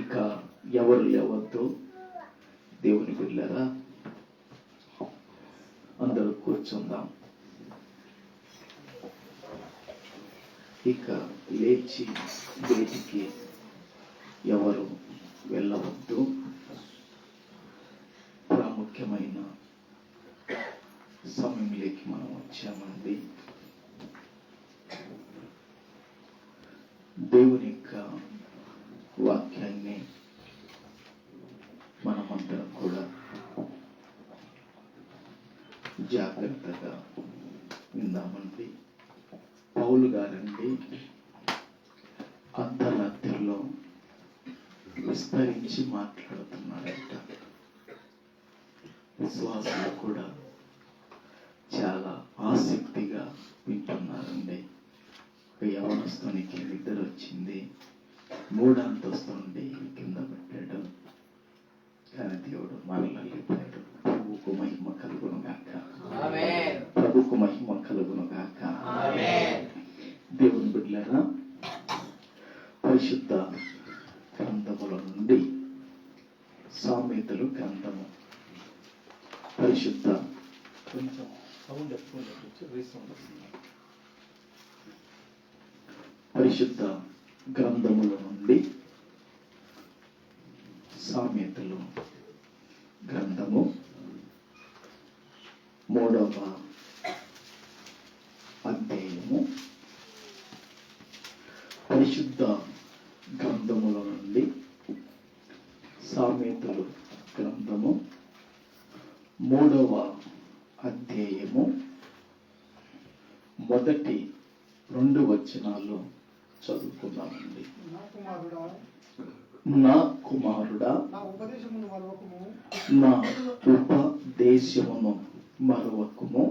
ఇక ఎవరు లేవద్దు. దేవుని బిడ్డలారా అందరూ కూర్చుందాం. ఇక లేచి బయటికి ఎవరు వెళ్ళవద్దు. ప్రాముఖ్యమైన సమయంలోకి మనం వచ్చామండి. దేవుని యొక్క వాక్యాన్ని మనమందరం కూడా జాగ్రత్తగా విందామండి. పౌలు గారండి అంతరాత్రిలో విస్తరించి మాట్లాడుతున్నారట. విశ్వాసులు కూడా చాలా ఆసక్తిగా వింటున్నారండి. యవనస్తునికి నిద్ర వచ్చింది, 3వ అంతస్తు నుండి కింద పెట్టాడు, కానీ దేవుడు మరలా లేపాడు. ప్రభువుకు మహిమ కలుగును గాక. ప్రభువుకు మహిమ కలుగును గాక. దేవుని బిడ్డలారా, పరిశుద్ధ గ్రంథముల నుండి సామెతలు గ్రంథము, పరిశుద్ధ పరిశుద్ధ గ్రంథముల నుండి సామెతలు గ్రంథము 3వ అధ్యాయము పరిశుద్ధ గ్రంథముల నుండి సామెతలు గ్రంథము 3వ అధ్యాయము మొదటి 2 వచనాలు చదువుకున్నామండి. నా కుమారుడా, నా ఉపదేశమును మరవకుము,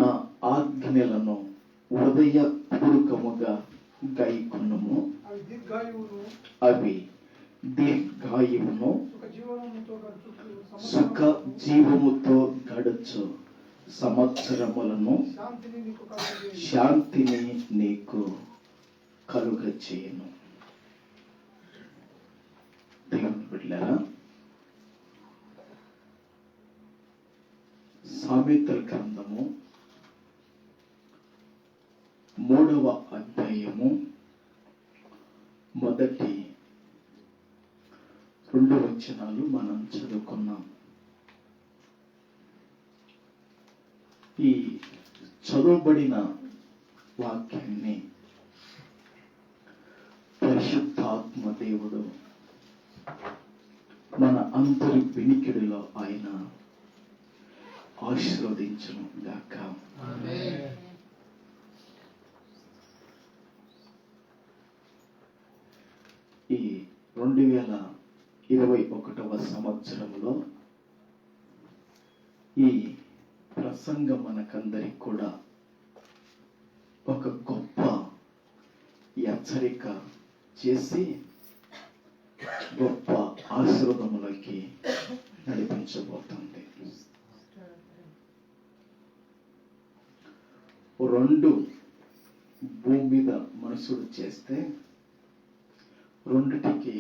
నా ఆజ్ఞలను హృదయపూర్వకముగా గైకొనుము. అవి దీర్ఘాయువును సుఖ జీవముతో గడుచు సంవత్సరములను శాంతిని నీకు కలుగచేయును. దేవుని బిడ్డలారా, సామెతల గ్రంథము 3వ అధ్యాయము మొదటి 2 వచనాలు మనం చదువుకున్నాం. ఈ చదువుబడిన వాక్యాన్ని పరిశుద్ధాత్మ దేవుడు మన అందరి వినికిడిలో ఆయన ఆశీర్వదించును గాక. ఈ 2021వ సంవత్సరంలో ఈ ప్రసంగం మనకందరికి కూడా ఒక గొప్ప హెచ్చరిక చేసి గొప్ప ఆశీర్వాదములకి నడిపించబోతుంది. 2 భూమి మీద మనుషుడు చేస్తే 2టికి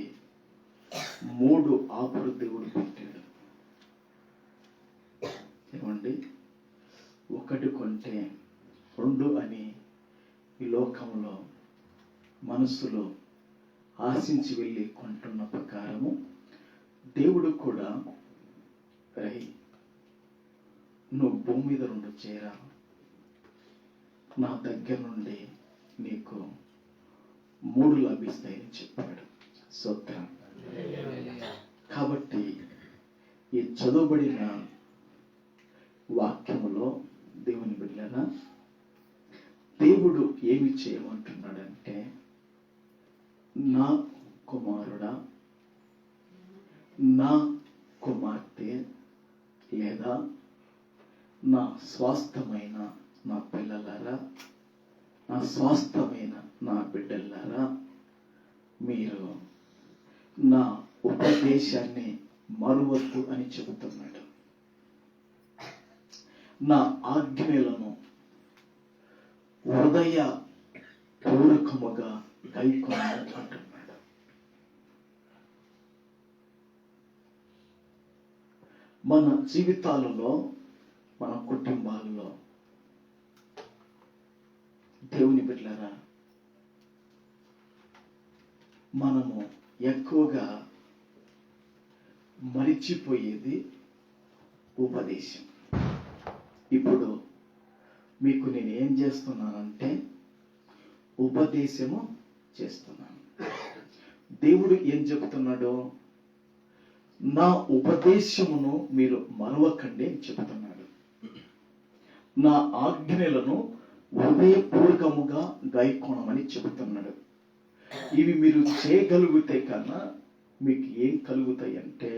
3 ఆకులు దేవుడు పెట్టాడు. ఏమండి, 1 కొంటే 2 అని ఈ లోకంలో మనసులో ఆశించి వెళ్ళి కొంటున్న ప్రకారము దేవుడు కూడా నువ్వు భూమి మీద 2 చేరా, నా దగ్గర నుండి నీకు 3 లభిస్తాయని చెప్పాడు. స్తోత్రం. కాబట్టి ఈ చదువుబడిన వాక్యములో దేవుని బిడ్డలారా, దేవుడు ఏమి చేయమంటున్నాడంటే, నా కుమారుడా, నా కుమార్తె, లేదా నా స్వాస్థమైన నా పిల్లలారా, నా స్వాస్థమైన నా బిడ్డలారా, మీరు నా ఉపదేశాన్ని మరువద్దు అని చెబుతున్నాడు. నా ఆజ్ఞలను హృదయ పూర్వకముగా గైకొను అంటున్నాడు. మన జీవితాలలో, మన కుటుంబాలలో దేవుని బిడ్డలారా, మనము ఎక్కువగా మరిచిపోయేది ఉపదేశం. ఇప్పుడు మీకు నేను ఏం చేస్తున్నానంటే ఉపదేశము చేస్తున్నాను. దేవుడు ఏం చెబుతున్నాడో, నా ఉపదేశమును మీరు మరవకండి అని చెబుతున్నాడు. నా ఆజ్ఞలను హృదయపూర్వకముగా గైకొనమని చెబుతున్నాడు. ఇవి మీరు చేయగలిగితే కన్నా మీకు ఏం కలుగుతాయి అంటే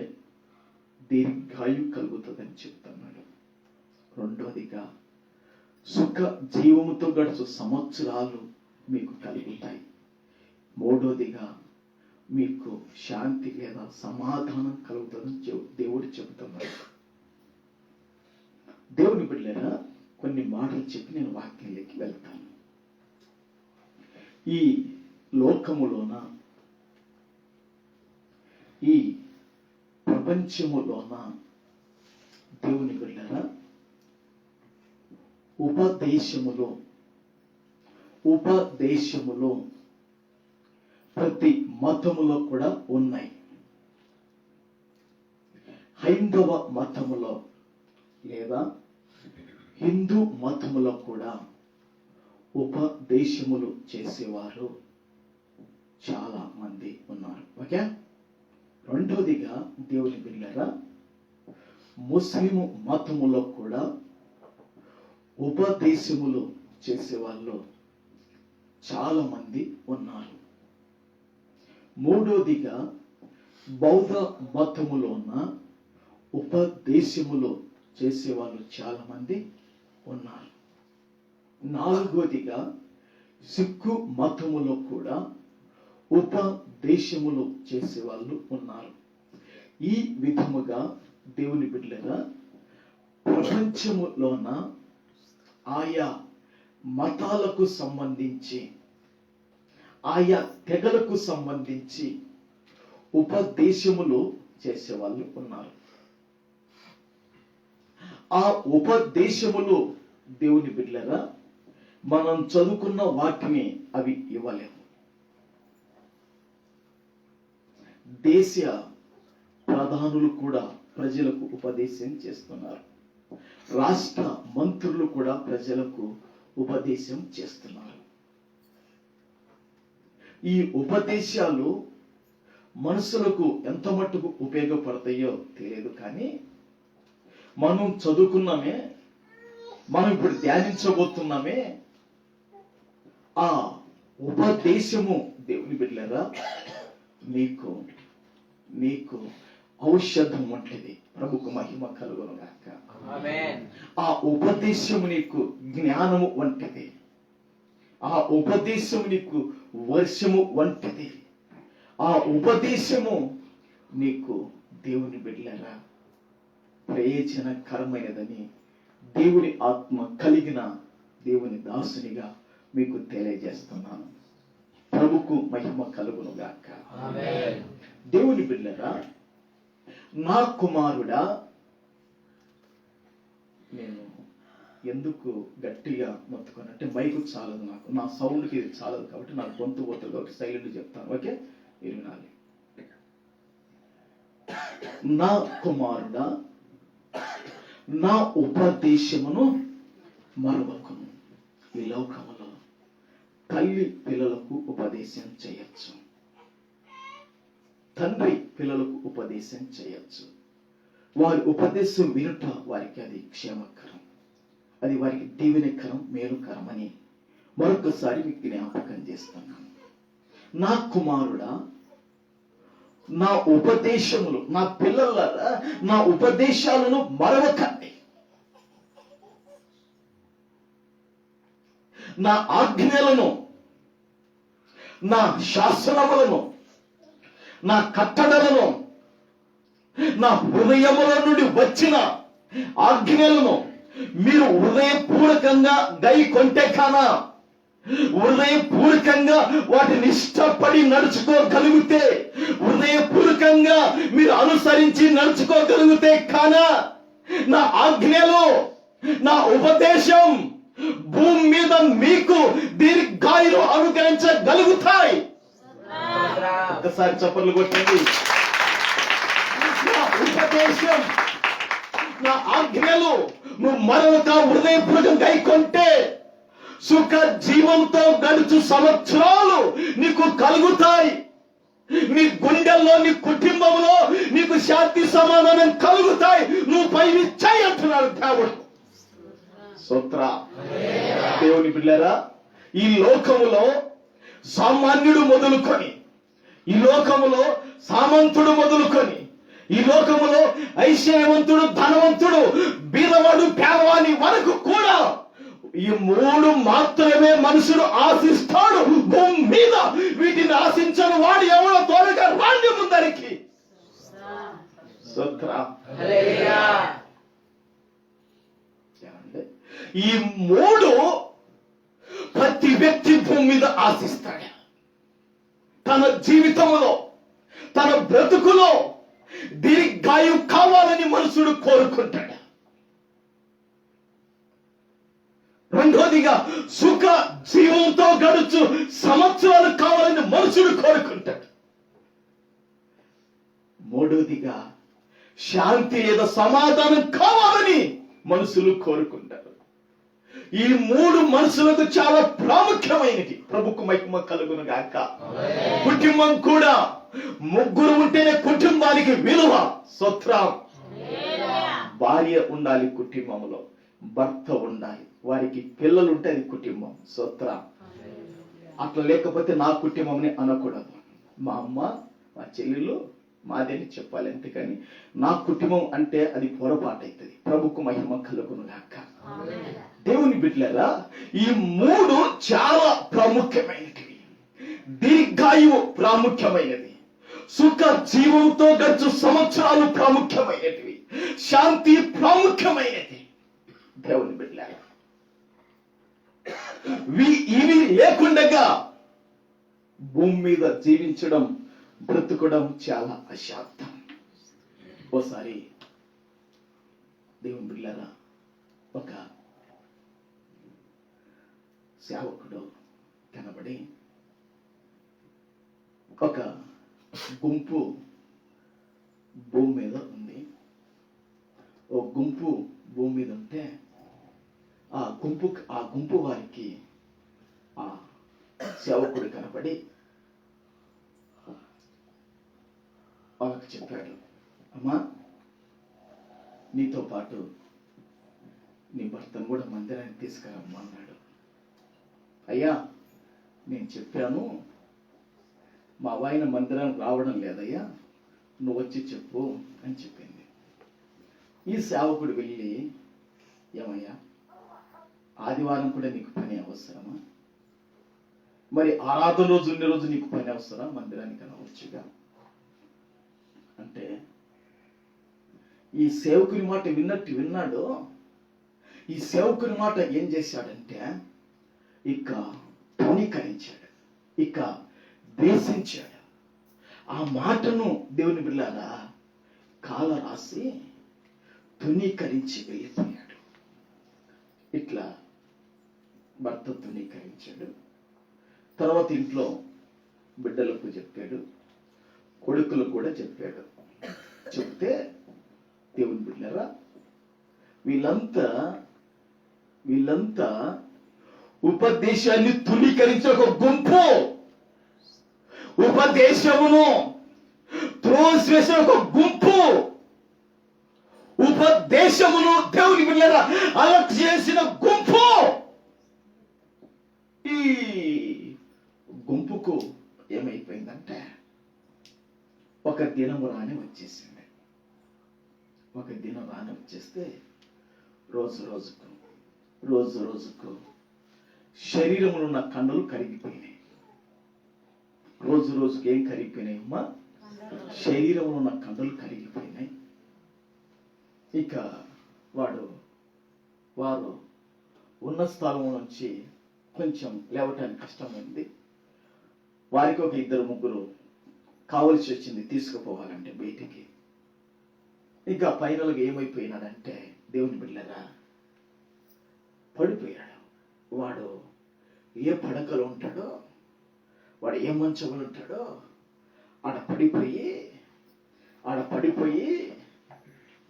దీర్ఘాయు కలుగుతుందని చెప్తున్నాడు. 2వదిగా సుఖ జీవముతో గడుచు సంవత్సరాలు మీకు కలుగుతాయి. 3వదిగా మీకు శాంతి లేదా సమాధానం కలుగుతుందని దేవుడు చెబుతున్నాడు. దేవుని బిడ్డలారా, కొన్ని మాటలు చెప్పి నేను వాక్యంలోకి వెళ్తాను. ఈ లోకములోన, ఈ ప్రపంచములోన దేవుని బిడ్డలారా, ఉపదేశములో ప్రతి మతములో కూడా ఉన్నాయి. హైందవ మతములో లేదా హిందూ మతములో కూడా ఉపదేశములు చేసేవారు చాలా మంది ఉన్నారు. ఓకే. రెండోదిగా దేవుని బిడ్డలారా, ముస్లిం మతములో కూడా ఉపదేశములు చేసేవాళ్ళు చాలా మంది ఉన్నారు. మూడోదిగా బౌద్ధ మతములో ఉన్న ఉపదేశములు చేసేవాళ్ళు చాలా మంది ఉన్నారు. నాలుగోదిగా సిక్కు మతములో కూడా ఉపదేశములు చేసేవాళ్ళు ఉన్నారు. ఈ విధముగా దేవుని బిడ్డలారా, ప్రపంచములోన ఆయా మతాలకు సంబంధించి, ఆయా తెగలకు సంబంధించి ఉపదేశములు చేసేవాళ్ళు ఉన్నారు. ఆ ఉపదేశములు దేవుని బిడ్డలారా, మనం చదువుకున్న వాటిని అవి ఇవ్వలేము. దేశ ప్రధానులు కూడా ప్రజలకు ఉపదేశం చేస్తున్నారు. రాష్ట్ర మంత్రులు కూడా ప్రజలకు ఉపదేశం చేస్తున్నారు. ఈ ఉపదేశాలు మనుషులకు ఎంత మట్టుకు ఉపయోగపడతాయో తెలియదు, కానీ మనం చదువుకున్నామే, మనం ఇప్పుడు ధ్యానించబోతున్నామే, ఆ ఉపదేశము దేవుని బిడ్డలారా నీకు ఔషధం వంటిది. ప్రభుకు మహిమ కలుగును గాక. ఆ ఉపదేశము నీకు జ్ఞానము వంటిది. ఆ ఉపదేశము నీకు వర్షము వంటిది. ఆ ఉపదేశము నీకు దేవుని బిడ్డలారా ప్రయోజనకరమైనదని దేవుని ఆత్మ కలిగిన దేవుని దాసునిగా మీకు తెలియజేస్తున్నాను. ప్రభుకు మహిమ కలుగును గాక. దేవుని బిడ్డలారా, నా కుమారుడా, నేను ఎందుకు గట్టిగా మొత్తుకోనంటే మైకు చాలదు, నా సౌండ్కి ఇది చాలదు, కాబట్టి నాకు గొంతు పోతుంది, కాబట్టి సైలెంట్ చెప్తాను. ఓకే, మీరు వినాలి. నా కుమారుడా, నా ఉపదేశమును మరొకను. ఈ లోకములో తల్లి పిల్లలకు ఉపదేశం చేయొచ్చు, తండ్రి పిల్లలకు ఉపదేశం చేయొచ్చు. వారి ఉపదేశం వినుట వారికి అది క్షేమకరం, అది వారికి దీవెనకరం, మేలుకరం అని మరొకసారి మీకు జ్ఞాపకం చేస్తున్నాను. నా కుమారుడా, నా ఉపదేశములు, నా పిల్లలారా, నా ఉపదేశాలను మరవకండి. నా ఆజ్ఞలను, నా శాసనములను, నా కట్టడలను, నా హృదయముల నుండి వచ్చిన ఆజ్ఞలను మీరు హృదయపూర్వకంగా గైకొంటే కానా, హృదయపూర్వకంగా వాటిని ఇష్టపడి నడుచుకోగలిగితే, హృదయపూర్వకంగా మీరు అనుసరించి నడుచుకోగలిగితే కానా నా ఆజ్ఞలు, నా ఉపదేశం భూమి మీద మీకు దీర్ఘాయులు అనుగ్రహించగలుగుతాయి. ఒకసారి చప్పట్లు కొట్టండి. నా ఉపదేశం, నా ఆజ్ఞలు నువ్వు మరొక హృదయపూర్వకంగా గైకొంటే సుఖ జీవంతో గడుచు సంవత్సరాలు నీకు కలుగుతాయి. నీ గుండెల్లో, నీ కుటుంబంలో నీకు శాంతి సమాధానం కలుగుతాయి. నువ్వు పైని చేయి అంటున్నాడు దేవుడు. స్తోత్ర. దేవుని బిడ్డలారా, ఈ లోకములో సామాన్యుడు మొదలుకొని, ఈ లోకములో సామంతుడు మొదలుకొని, ఈ లోకములో ఐశ్వర్యవంతుడు, ధనవంతుడు, బీదవాడు, పేదవాని వరకు కూడా ఈ మూడు మాత్రమే మనుషుడు ఆశిస్తాడు భూమి మీద. వీటిని ఆశించని వాడు ఎవరో త్వరగా రాండి ముందరికి. ఈ మూడు ప్రతి వ్యక్తి భూమి మీద ఆశిస్తాడు. తన జీవితంలో, తన బ్రతుకులో దీర్ఘాయు కావాలని మనుషుడు కోరుకుంటాడు. రెండోదిగా సుఖ జీవంతో గడుచు సంవత్సరాలు కావాలని మనుషుడు కోరుకుంటాడు. మూడోదిగా శాంతి లేదా సమాధానం కావాలని మనుషులు కోరుకుంటారు. ఈ 3 మనుషులకు చాలా ప్రాముఖ్యమైనది. ప్రభుకు మహిమ కలుగును గాక. కుటుంబం కూడా, 3 ఉంటేనే కుటుంబానికి విలువ. స్తోత్రం. భార్య ఉండాలి కుటుంబంలో, భర్త ఉండాలి, వారికి పిల్లలు ఉంటే అది కుటుంబం. స్తోత్రం. అట్లా లేకపోతే నా కుటుంబంని అనకూడదు. మా అమ్మ, మా చెల్లెలు మాదని చెప్పాలి. అంతేకాని నా కుటుంబం అంటే అది పొరపాటు అవుతుంది. ప్రభుకు మహిమ కలుగును గాక. దేవుని బిడ్డలారా, ఈ 3 చాలా ప్రాముఖ్యమైనవి. దీర్ఘాయువు ప్రాముఖ్యమైనది, సుఖ జీవంతో గడిచు సంవత్సరాలు ప్రాముఖ్యమైనవి, శాంతి ప్రాముఖ్యమైనది. దేవుని బిడ్డలారా, ఇవి లేకుండగా భూమి మీద జీవించడం, బ్రతుకడం చాలా అశాంతం. ఓసారి దేవుని బిడ్డలారా, ఒక సేవకుడు కనబడి ఒక గుంపు భూమి మీద ఉంది. ఓ గుంపు భూమి మీద ఉంటే ఆ గుంపు వారికి ఆ సేవకుడు కనబడి వాళ్ళకి చెప్పాడు, అమ్మా, నీతో పాటు నీ భర్తను కూడా మందిరానికి తీసుకురమ్మా అన్నాడు. అయ్యా, నేను చెప్పాను, మా ఆయన మందిరానికి రావడం లేదయ్యా, నువ్వు వచ్చి చెప్పు అని చెప్పింది. ఈ సేవకుడు వెళ్ళి, ఏమయ్యా, ఆదివారం కూడా నీకు పని అవసరమా? మరి ఆరాధన రోజు ఉండే రోజు నీకు పని అవసరం? మందిరానికి అనవచ్చుగా అంటే, ఈ సేవకుని మాట విన్నాడు. ఈ సేవకుని మాట ఏం చేశాడంటే, ఇక తృణీకరించాడు, ఇక ద్వేషించాడు. ఆ మాటను దేవుని బిడ్డలారా కాల రాసి తృణీకరించి వెళ్ళిపోయాడు. ఇట్లా భర్త తృణీకరించాడు. తర్వాత ఇంట్లో బిడ్డలకు చెప్పాడు, కొడుకులు కూడా చెప్పాడు. చెప్తే దేవుని బిడ్డలారా, వీళ్ళంతా ఉపదేశాన్ని తృణీకరించే ఒక గుంపు, ఉపదేశమును త్రోసివేసిన ఒక గుంపు, ఉపదేశమును దేవుని బిడ్డలారా అలా చేసిన గుంపు. ఈ గుంపుకు ఏమైపోయిందంటే, ఒక దినము రాని వచ్చేసింది. ఒక దినం రాని వచ్చేస్తే రోజు రోజుకు శరీరంలో ఉన్న కండలు కరిగిపోయినాయి. రోజుకి ఏం కరిగిపోయినాయి అమ్మా? శరీరంలో ఉన్న కండలు కరిగిపోయినాయి. ఇక వారు ఉన్న స్థలం నుంచి కొంచెం లేవటానికి కష్టమైంది. వారికి ఒక 2-3 కావలసి వచ్చింది తీసుకుపోవాలంటే బయటికి. ఇంకా ఫైనల్గా ఏమైపోయినాడంటే, దేవుని బిడ్డలారా, పడిపోయాడు. వాడు ఏ పడకలో ఉంటాడో, వాడు ఏ మంచంలో ఉంటాడో ఆడ పడిపోయి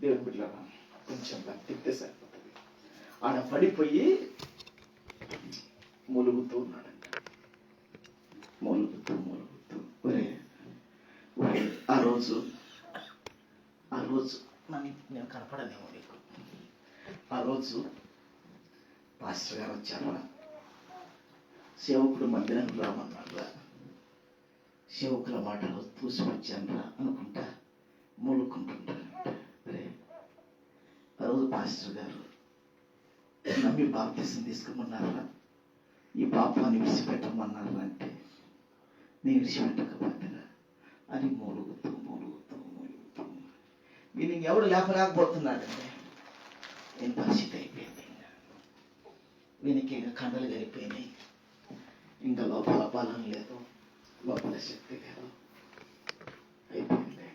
దేవుని బిడ్డలారా కొంచెం తిప్పితే సరిపోతుంది. ఆడ పడిపోయి మూలుగుతూ ఉన్నాడంట. మూలుగుతూ ఆ రోజు నేను కనపడనేమో నీకు. ఆ రోజు పాస్టర్ గారు వచ్చారా, సేవకుడు మందిరానికి రామన్నారా, సేవకుల మాటలు తూసివచ్చానరా అనుకుంటా మూలుకుంటుంటారంట. ఆ రోజు పాస్టర్ గారు నమ్మి బాప్తిసం తీసుకోమన్నారా, ఈ పాపాన్ని విడిచిపెట్టమన్నారా అంటే, నేను విడిచిపెట్టకపోతారా అని మూలుగుతూ వీళ్ళని ఎవడు లేపలేకపోతున్నాడంటే, నేను పరిస్థితి అయిపోయింది. వీనికి ఇంకా కండలు గరిపోయినాయి, ఇంకా లోపల బలం లేదు, లోపల శక్తి లేదు, అయిపోయింది.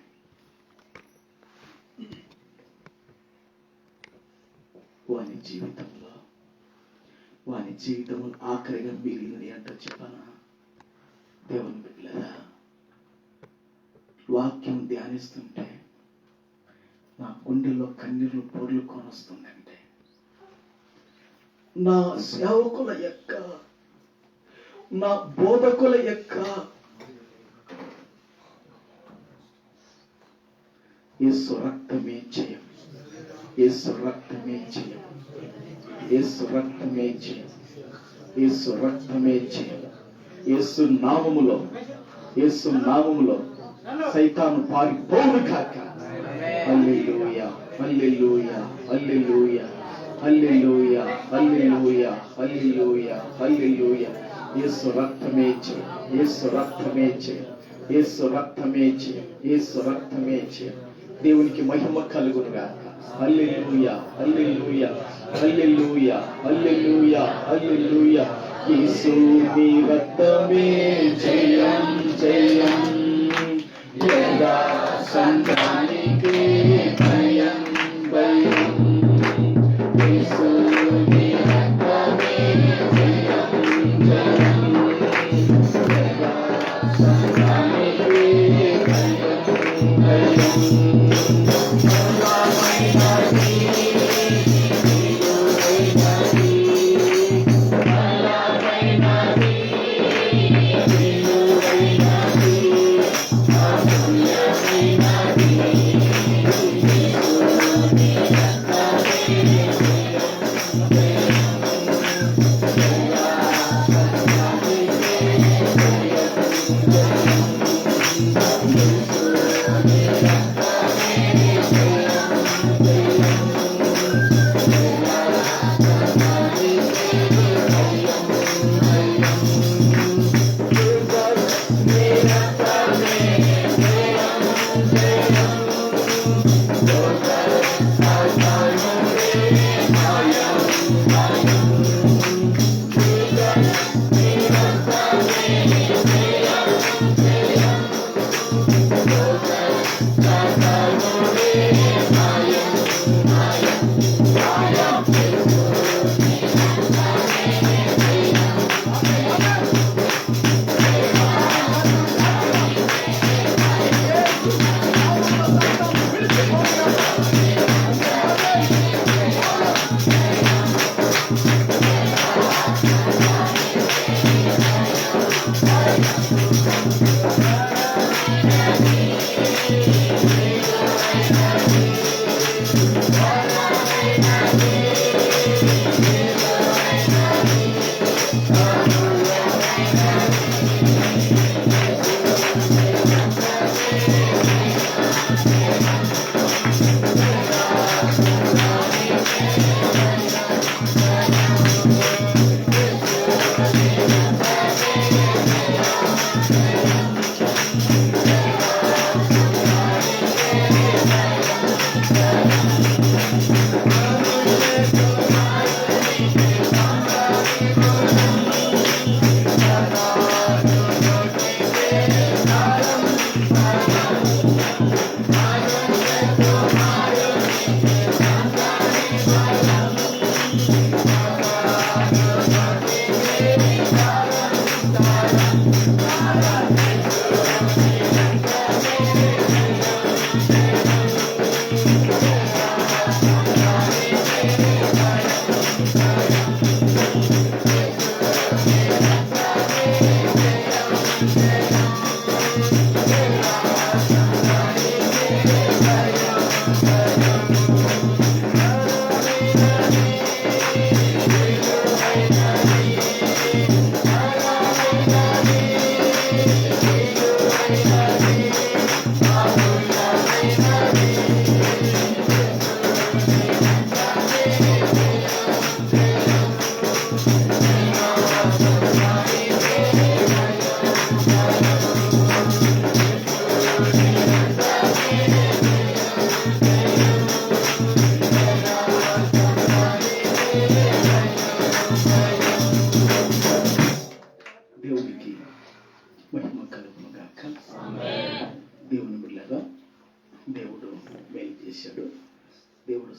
వాని జీవితంలో ఆఖరిగా మిగిలినది అంటూ చెప్పానా? దేవుని బిడ్డలారా, వాక్యం ధ్యానిస్తుంటే నా గుండెల్లో కన్నీళ్లు పొర్లు కొనొస్తుందంటే, నా సేవకుల యొక్క, నా బోధకుల యొక్క యేసు రక్తమే జయం, యేసు రక్తమే జయం, యేసు రక్తమే జయం, యేసు రక్తమే జయం. యేసు నామములో, యేసు నామములో సైతాను పారిపోవును కాక. హల్లెలూయా, హల్లెలూయా, హల్లెలూయా, హల్లెలూయా, హల్లెలూయా, హల్లెలూయా, హల్లెలూయా. యేసు రక్తమే జయం, యేసు రక్తమే జయం, యేసు రక్తమే జయం, యేసు రక్తమే జయం. దేవునికి మహిమ కలుగును గాక. హల్లెలూయా, హల్లెలూయా, హల్లెలూయా, హల్లెలూయా, హల్లెలూయా. యేసు నీ రక్తమే జయం జయం, యెహోవా సంతానికి భయం భయం. యేసు నీ రక్తమే జయం జయం, యెహోవా సంతానికి భయం భయం.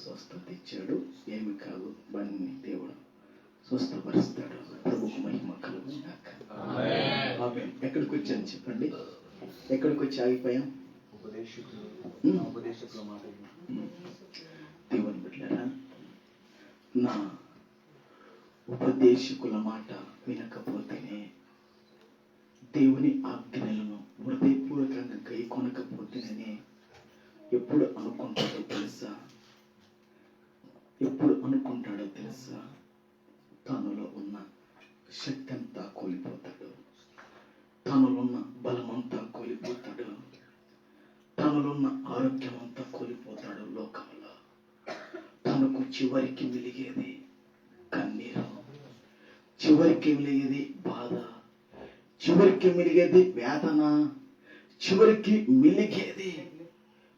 స్వస్థత ఇచ్చాడు. ఏమి కాదు, బండిని దేవుడు స్వస్థపరుస్తాడు. ప్రభుకు మహిమ కలుగును గాక. ఆమేన్. ఎక్కడికి వచ్చాను చెప్పండి? ఎక్కడికి వచ్చి ఆగిపోయాం? ఉపదేశకుల మాట. దేవుని బిడ్డలారా, నా ఉపదేశకుల మాట వినకపోతేనే, దేవుని ఆజ్ఞలను హృదయపూర్వకంగా గైకొనకపోతేనే ఎప్పుడు అనుకుంటాడో తెలుసా? ఎప్పుడు అనుకుంటాడో తెలుసా? తనలో ఉన్న శక్తి అంతా కోల్పోతాడు, తనలో ఉన్న బలమంతా కోల్పోతాడు, తనలో ఉన్న ఆరోగ్యం అంతా కోల్పోతాడు. లోకంలో తనకు చివరికి మిలిగేది కన్నీరు, చివరికి మిలిగేది బాధ, చివరికి మిలిగేది వేదన, చివరికి మిలిగేది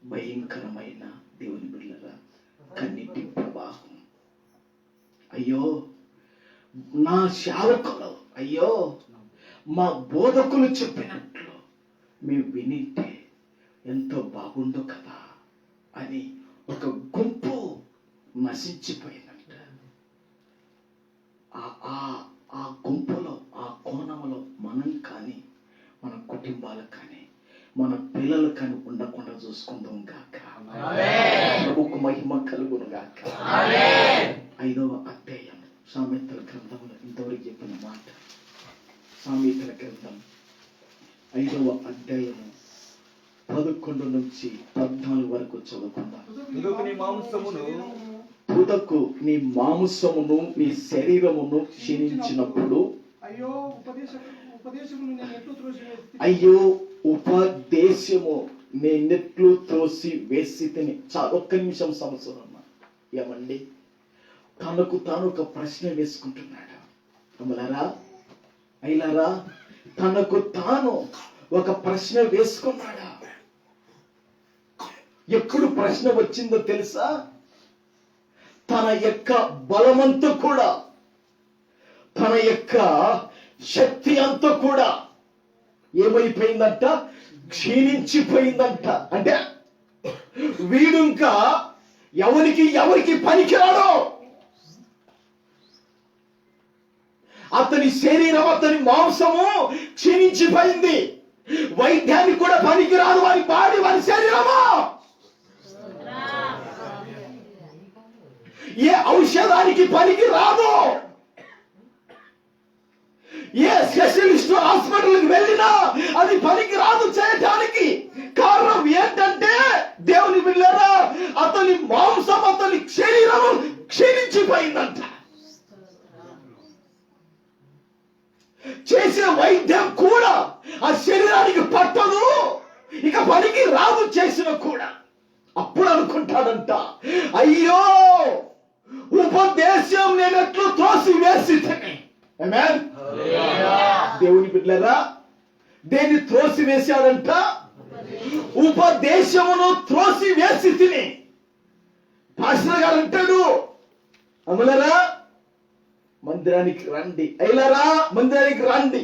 భయంకరమైన దేవుని బిడ్డల కన్నీటి ప్రవాహం. అయ్యో నా సేవకులు, అయ్యో మా బోధకులు చెప్పినట్లు మేము వినింటే ఎంతో బాగుండు కదా అని ఒక గుంపు నశించిపోయినట్ట. ఆ గుంపులో, ఆ కోణంలో మనం కానీ, మన కుటుంబాలు కానీ, మన పిల్లలు కానీ ఉండకుండా చూసుకుందాం గాక. ప్రభువుకు మహిమ కలుగును గాక. 5వ అధ్యాయం సామెతల గ్రంథంలో ఇంతవరకు చెప్పిన మాట. సామెతల గ్రంథం 5వ అధ్యాయము 11 నుంచి 14 వరకు చదువుకుందాం. తుదకు నీ మాంసమును నీ శరీరమును క్షీణించినప్పుడు అయ్యో ఉపదేశము నేనెట్లు త్రోసి వేసి తిని. ఒక్క నిమిషం సంవత్సరం ఏమండి, తనకు తాను ఒక ప్రశ్న వేసుకుంటున్నాడు. అమ్మలారా, అయిలారా, తనకు తాను ఒక ప్రశ్న వేసుకున్నాడా? ఎప్పుడు ప్రశ్న వచ్చిందో తెలుసా? తన యొక్క బలమంతా కూడా, తన యొక్క శక్తి అంతా కూడా ఏమైపోయిందంట? క్షీణించిపోయిందంట. అంటే వీడు ఇంకా ఎవరికి పనికిరాడో. అతని శరీరం, అతని మాంసము క్షీణించిపోయింది. వైద్యానికి కూడా పనికిరాదు వారి బాడీ, వారి శరీరము. ఏ ఔషధానికి పనికి రాదు, ఏ స్పెషలిస్ట్ హాస్పిటల్కి వెళ్ళినా అది పనికి రాదు చేయటానికి. కారణం ఏంటంటే దేవుని బిడ్డలారా, అతని మాంసం, అతని శరీరం క్షీణించిపోయిందంట. చేసే వైద్యం కూడా ఆ శరీరానికి పట్టదు, ఇక పనికి రాదు చేసిన కూడా. అప్పుడు అనుకుంటాడంట, అయ్యో ఉపదేశం నేనెట్లు త్రోసి వేసి. దేవుని బిడ్డలారా, దేన్ని త్రోసి వేశాడంట? ఉపదేశమును త్రోసి వేసి తిని. పాస్టర్ గారు అంటాడు, అమ్మలారా మందిరానికి రండి, అయిలారా మందిరానికి రండి,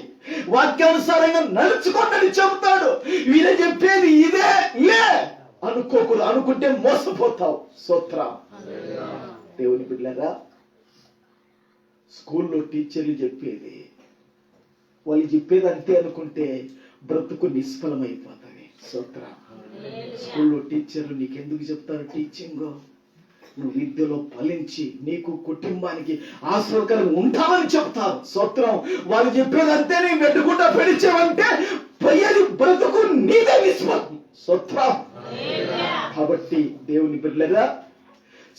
వాక్యానుసారంగా నడుచుకోండి చెబుతాడు. వీరే చెప్పేది ఇదే లే అనుకోకూడదు. అనుకుంటే మోసపోతావు. స్తోత్రం. దేవుని బిడ్డలారా, స్కూల్లో టీచర్లు చెప్పేది, వాళ్ళు చెప్పేది అంతే అనుకుంటే బ్రతుకు నిష్ఫలమైపోతుంది. స్తోత్రం. స్కూల్లో టీచర్లు నీకెందుకు చెప్తారు టీచింగ్? నువ్వు విద్యలో ఫలించి నీకు కుటుంబానికి ఆశ్రయకరంగా ఉంటామని చెప్తారు. స్తోత్రం. వాళ్ళు చెప్పేది అంతే, నీ పెట్టుకుంటా పెడిచావంటే పోయేది బ్రతుకు నీదే నిష్ఫలం. స్తోత్రం. కాబట్టి దేవుని బిడ్డలారా,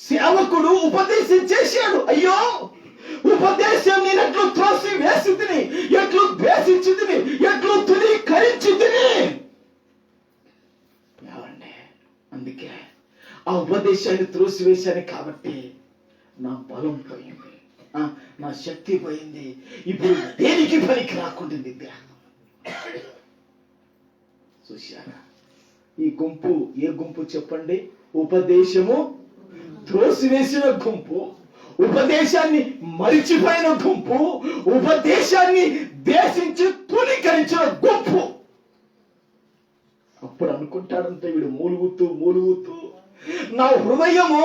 సేవకుడు ఉపదేశం చేశాడు. అయ్యో ఉపదేశం నేను ఎట్లు త్రోసి వేసి తిని, ఎట్లు ద్వేషించి తిని, ఎట్లు తునీకరించి తిని. అందుకే ఆ ఉపదేశాన్ని త్రోసి వేశాను కాబట్టి నా బలం పోయింది, నా శక్తి పోయింది. ఇప్పుడు దేనికి పనికి రాకుండా చూశారా? ఈ గుంపు ఏ గుంపు చెప్పండి? ఉపదేశము త్రోసివేసిన గుంపు, ఉపదేశాన్ని మరిచిపోయిన గుంపు, ఉపదేశాన్ని దేశించి తూనీకరించిన గుంపు. అప్పుడు అనుకుంటాడంటే వీడు మూలుగుతూ నా హృదయము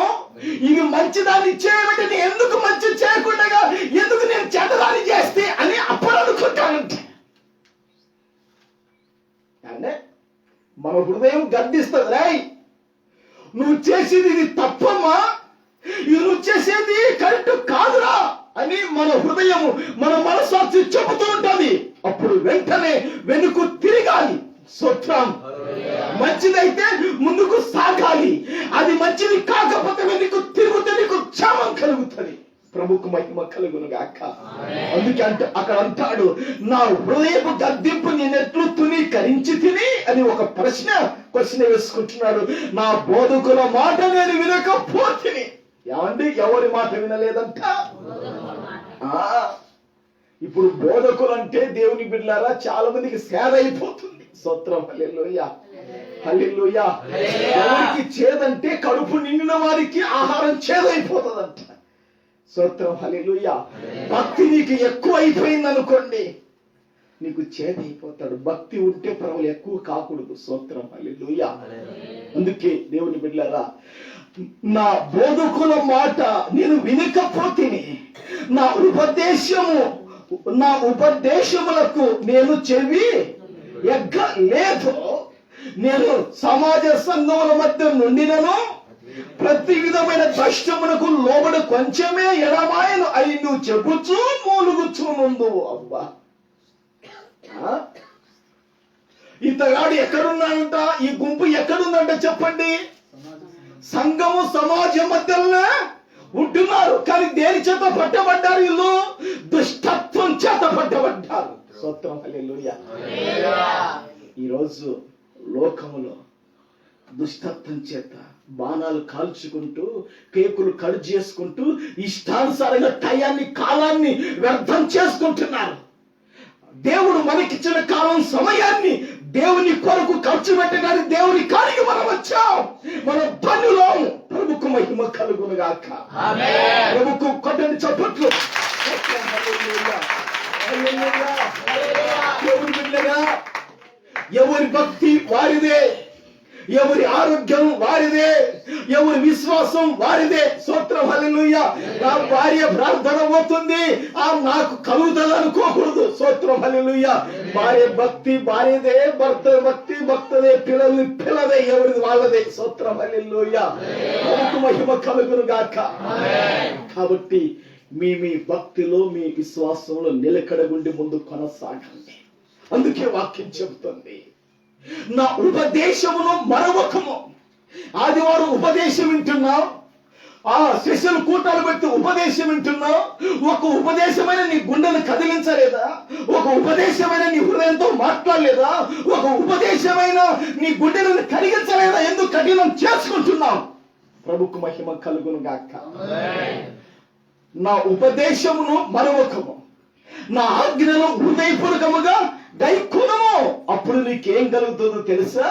ఇది మంచిదాన్ని చేయబట్టి నేను ఎందుకు మంచి చేయకుండా ఎందుకు నేను చెడ్డదాన్ని చేస్తే అని అప్పుడు అనుకుంటానంటే. అంటే మన హృదయం గద్దిస్తుంది, రాయ్ నువ్వు చేసేది ఇది తప్పమ్మా, ఇది నువ్వు చేసేది కరెక్ట్ కాదురా అని మన హృదయము, మన మనస్సాక్షి చెబుతూ ఉంటుంది. అప్పుడు వెంటనే వెనుకు తిరగాలి. స్తోత్రం. మంచిదైతే ముందుకు సాగాలి. అది మంచిది కాకపోతే వెనుక తిరుగుతే నీకు క్షేమం కలుగుతుంది. ప్రభుకు మహిమ కలుగును గాక. అందుకే అక్కడ అంటాడు, నా హృదయపు గద్దింపు నేనెట్లు తునీకరించి తిని అని ఒక క్వశ్చన్ వేసుకుంటున్నాడు. నా బోధకుల మాట నేను వినకపోతిని. ఏమండి, ఎవరి మాట వినలేదంట? ఇప్పుడు బోధకులు అంటే దేవుని బిడ్డలారా చాలా మందికి సేద అయిపోతుంది. స్తోత్రం. హల్లెలూయా, హల్లెలూయా. ఎవరికి చేదంటే కడుపు నిండిన వారికి ఆహారం చేదైపోతుందంట. స్తోత్రం. హల్లెలూయా. భక్తి నీకు ఎక్కువ అయిపోయింది అనుకోండి, నీకు చేదైపోతాడు. భక్తి ఉంటే ప్రభులు ఎక్కువ కాకూడదు. స్తోత్రం. హల్లెలూయా. అందుకే దేవుని బిడ్డలారా, నా బోధకుల మాట నేను వినకపోతిని, నా ఉపదేశములకు నేను చెవి ఎగ్గలేదు. నేను సమాజ సంఘముల మధ్య నుండినను ప్రతి విధమైన కష్టమునకు లోబడి కొంచెమే ఎడమాయను అయి నువ్వు చెప్పుచూ మూలుగుచూ ముందు. అబ్బా, ఇతగాడు ఎక్కడున్నాడంట? ఈ గుంపు ఎక్కడుందంట చెప్పండి? సంఘము సమాజం మధ్యలోనే ఉంటున్నారు. కానీ దేని చేత పట్టబడ్డారు? వీళ్ళు దుష్టత్వం చేత పట్టబడ్డారు. స్తోత్రం. హల్లెలూయా. ఈరోజు లోకములో దుష్టత్వం చేత బాణాలు కాల్చుకుంటూ, కేకులు కట్ చేసుకుంటూ, ఇష్టానుసారంగా టయాన్ని, కాలాన్ని వ్యర్థం చేసుకుంటున్నారు. దేవుడు మనకిచ్చిన కాలం, సమయాన్ని దేవుని కొరకు ఖర్చు పెట్టడానికి దేవుని కాడికి మనం వచ్చాం. మన ధన్యులం. ప్రభుకు మహిమ కలుగును గాక. ప్రభుకు కొట్టని చప్పట్లు. దేవుని బిడ్డగా ఎవరి భక్తి వారిదే, ఎవరి ఆరోగ్యం వారిదే, ఎవరి విశ్వాసం వారిదే. స్తోత్రం. హల్లెలూయా. నా భార్య ప్రార్థన పోతుంది, నాకు కలుగుతుంది అనుకోకూడదు. స్తోత్రం. హల్లెలూయా. భార్య భక్తి భార్యదే, భర్త భక్తి భక్తదే, పిల్లదే, ఎవరిది వాళ్ళదే. స్తోత్రం. హల్లెలూయా. ప్రభుకు మహిమ కలుగును గాక. కాబట్టి మీ భక్తిలో, మీ విశ్వాసంలో నిలకడగుండి ముందు కొనసాగండి. అందుకే వాక్యం చెబుతుంది, నా ఉపదేశమును మరొకము. ఆదివారం ఉపదేశం వింటున్నావు, స్పెషల్ కూటాలు పెట్టి ఉపదేశం వింటున్నావు. ఒక ఉపదేశమైన నీ గుండెను కదిలించలేదా? ఒక ఉపదేశమైన నీ హృదయంతో మాట్లాడలేదా? ఒక ఉపదేశమైన నీ గుండెను కరిగించలేదా? ఎందుకు కఠినం చేసుకుంటున్నావు? ప్రభుకు మహిమ కలుగును గాక. నా ఉపదేశమును మరొకము, నా ఆజ్ఞను హృదయపూర్వకముగా గైకొనుము. అప్పుడు నీకేం కలుగుతుందో తెలుసా?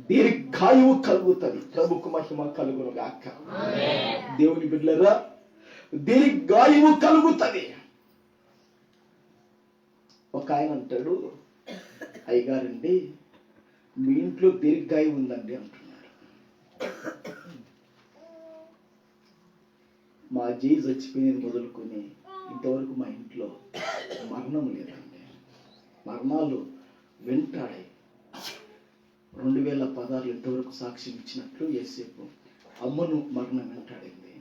దీర్ఘాయువు కలుగుతుంది. ప్రభుకు మహిమ కలుగును గాక. దేవుని బిడ్డలారా, దీర్ఘాయువు కలుగుతుంది. ఒక ఆయన అంటాడు, అయ్యగారండి మీ ఇంట్లో దీర్ఘాయువు ఉందండి అంటున్నాడు. మా జీ చచ్చిపోయినది మొదలుకొని ఇంతవరకు మా ఇంట్లో మరణం లేదండి. మరణాలు వెంటాడాయి. 2016 ఇంతవరకు సాక్ష్యం ఇచ్చినట్లు యేసేపు అమ్మను మరణం వెంటాడింది,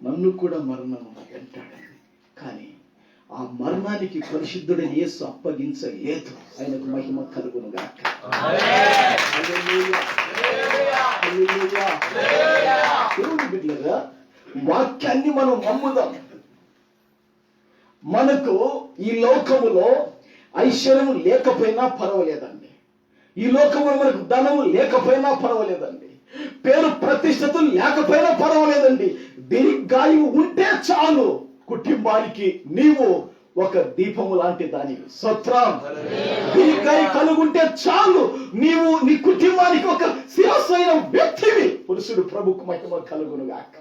నన్ను కూడా మరణం వెంటాడింది. కానీ ఆ మరణానికి పరిశుద్ధుడైన యేసు అప్పగించలేదు. ఆయనకు మహిమ కలుగును గాక. దేవుని బిడ్డలారా, వాక్యాన్ని మనం నమ్ముదాం. మనకు ఈ లోకములో ఐశ్వర్యం లేకపోయినా పర్వాలేదండి, ఈ లోకంలో మనకు ధనము లేకపోయినా పర్వాలేదండి, పేరు ప్రతిష్టతలు లేకపోయినా పర్వాలేదండి. దీర్ఘాయువు ఉంటే చాలు. కుటుంబానికి నీవు ఒక దీపము లాంటి దానివి. స్తోత్రం. దీర్ఘాయు కలుగుంటే చాలు. నీవు నీ కుటుంబానికి ఒక శిరస్సు అయిన వ్యక్తివి. పురుషుడు ప్రభుకు మహిమ కలుగును గాక.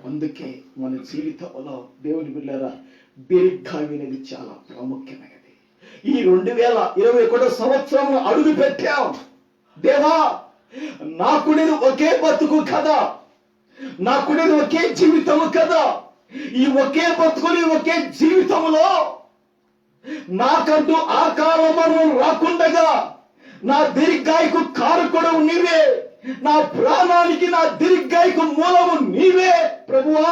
అందుకే మన జీవితంలో దేవుని బిడ్డలారా, దీర్ఘాయు అనేది చాలా ప్రాముఖ్యమైనది. ఈ 2021 సంవత్సరంలో అడుగు పెట్టాం. దేవా, నాకునేది ఒకే బతుకు కదా, నాకునేది ఒకే జీవితము కదా. ఈ ఒకే బతుకుని, ఒకే జీవితంలో నాకంటూ ఆ కాలమరణం రాకుండగా నా దీర్ఘాయుకు కారకుడు నీవే, నా ప్రాణానికి నా దీర్ఘాయుకు మూలము నీవే. ప్రభువా,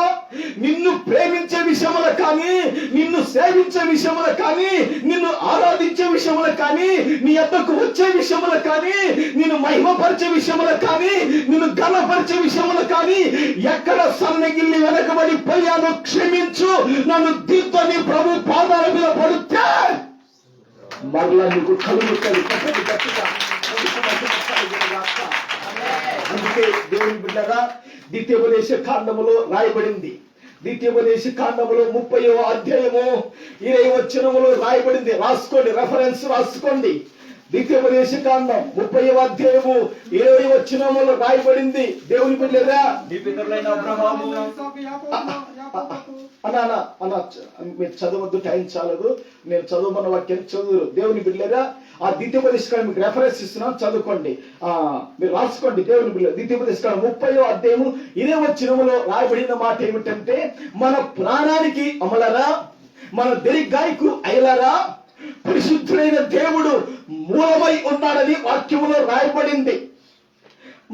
నిన్ను ప్రేమించే విషయముల కానీ, నిన్ను సేవించే విషయముల కానీ, నిన్ను ఆరాధించే విషయముల కానీ, నీ యొద్దకు వచ్చే విషయముల కానీ, నిన్ను మహిమపరిచే విషయముల కానీ, నిన్ను ఘనపరిచే విషయముల కానీ ఎక్కడ సన్నగిల్లి వెనకబడి పోయాను క్షమించు, నన్ను దీంతో నీ ప్రభు పాదాల మీద పడితే మరలా నీకు కలుగుతుంది. అందుకే దేవుని బిడ్డగా ద్వితీయోపదేశ కాండములో రాయబడింది. ద్వితీయోపదేశ కాండములో 30వ అధ్యాయము 20వ వచనములో రాయబడింది. రాసుకోండి, రెఫరెన్స్ రాసుకోండి. ద్వితీయోపదేశ కాండం 30వ అధ్యాయము 20వ వచనములో రాయబడింది. దేవుని బిడ్డరా, మీరు చదవద్దు, టైం చాలదు, నేను చదవమన్న వాక్యాన్ని చదువురు. దేవుని బిడ్డరా, ఆ ద్వితీయోపదేశ కాండం మీకు రెఫరెన్స్ ఇస్తున్నాను, చదువుకోండి, మీరు రాసుకోండి. దేవుని బిడ్డ ద్వితీయోపదేశ కాండం 30వ అధ్యాయము 20వ వచనములో రాయబడిన మాట ఏమిటంటే, మన ప్రాణానికి అమలరా, మన దీర్ఘాయుకు అయలరా, పరిశుద్ధుడైన దేవుడు మూలమై ఉన్నాడని వాక్యములో రాయబడింది.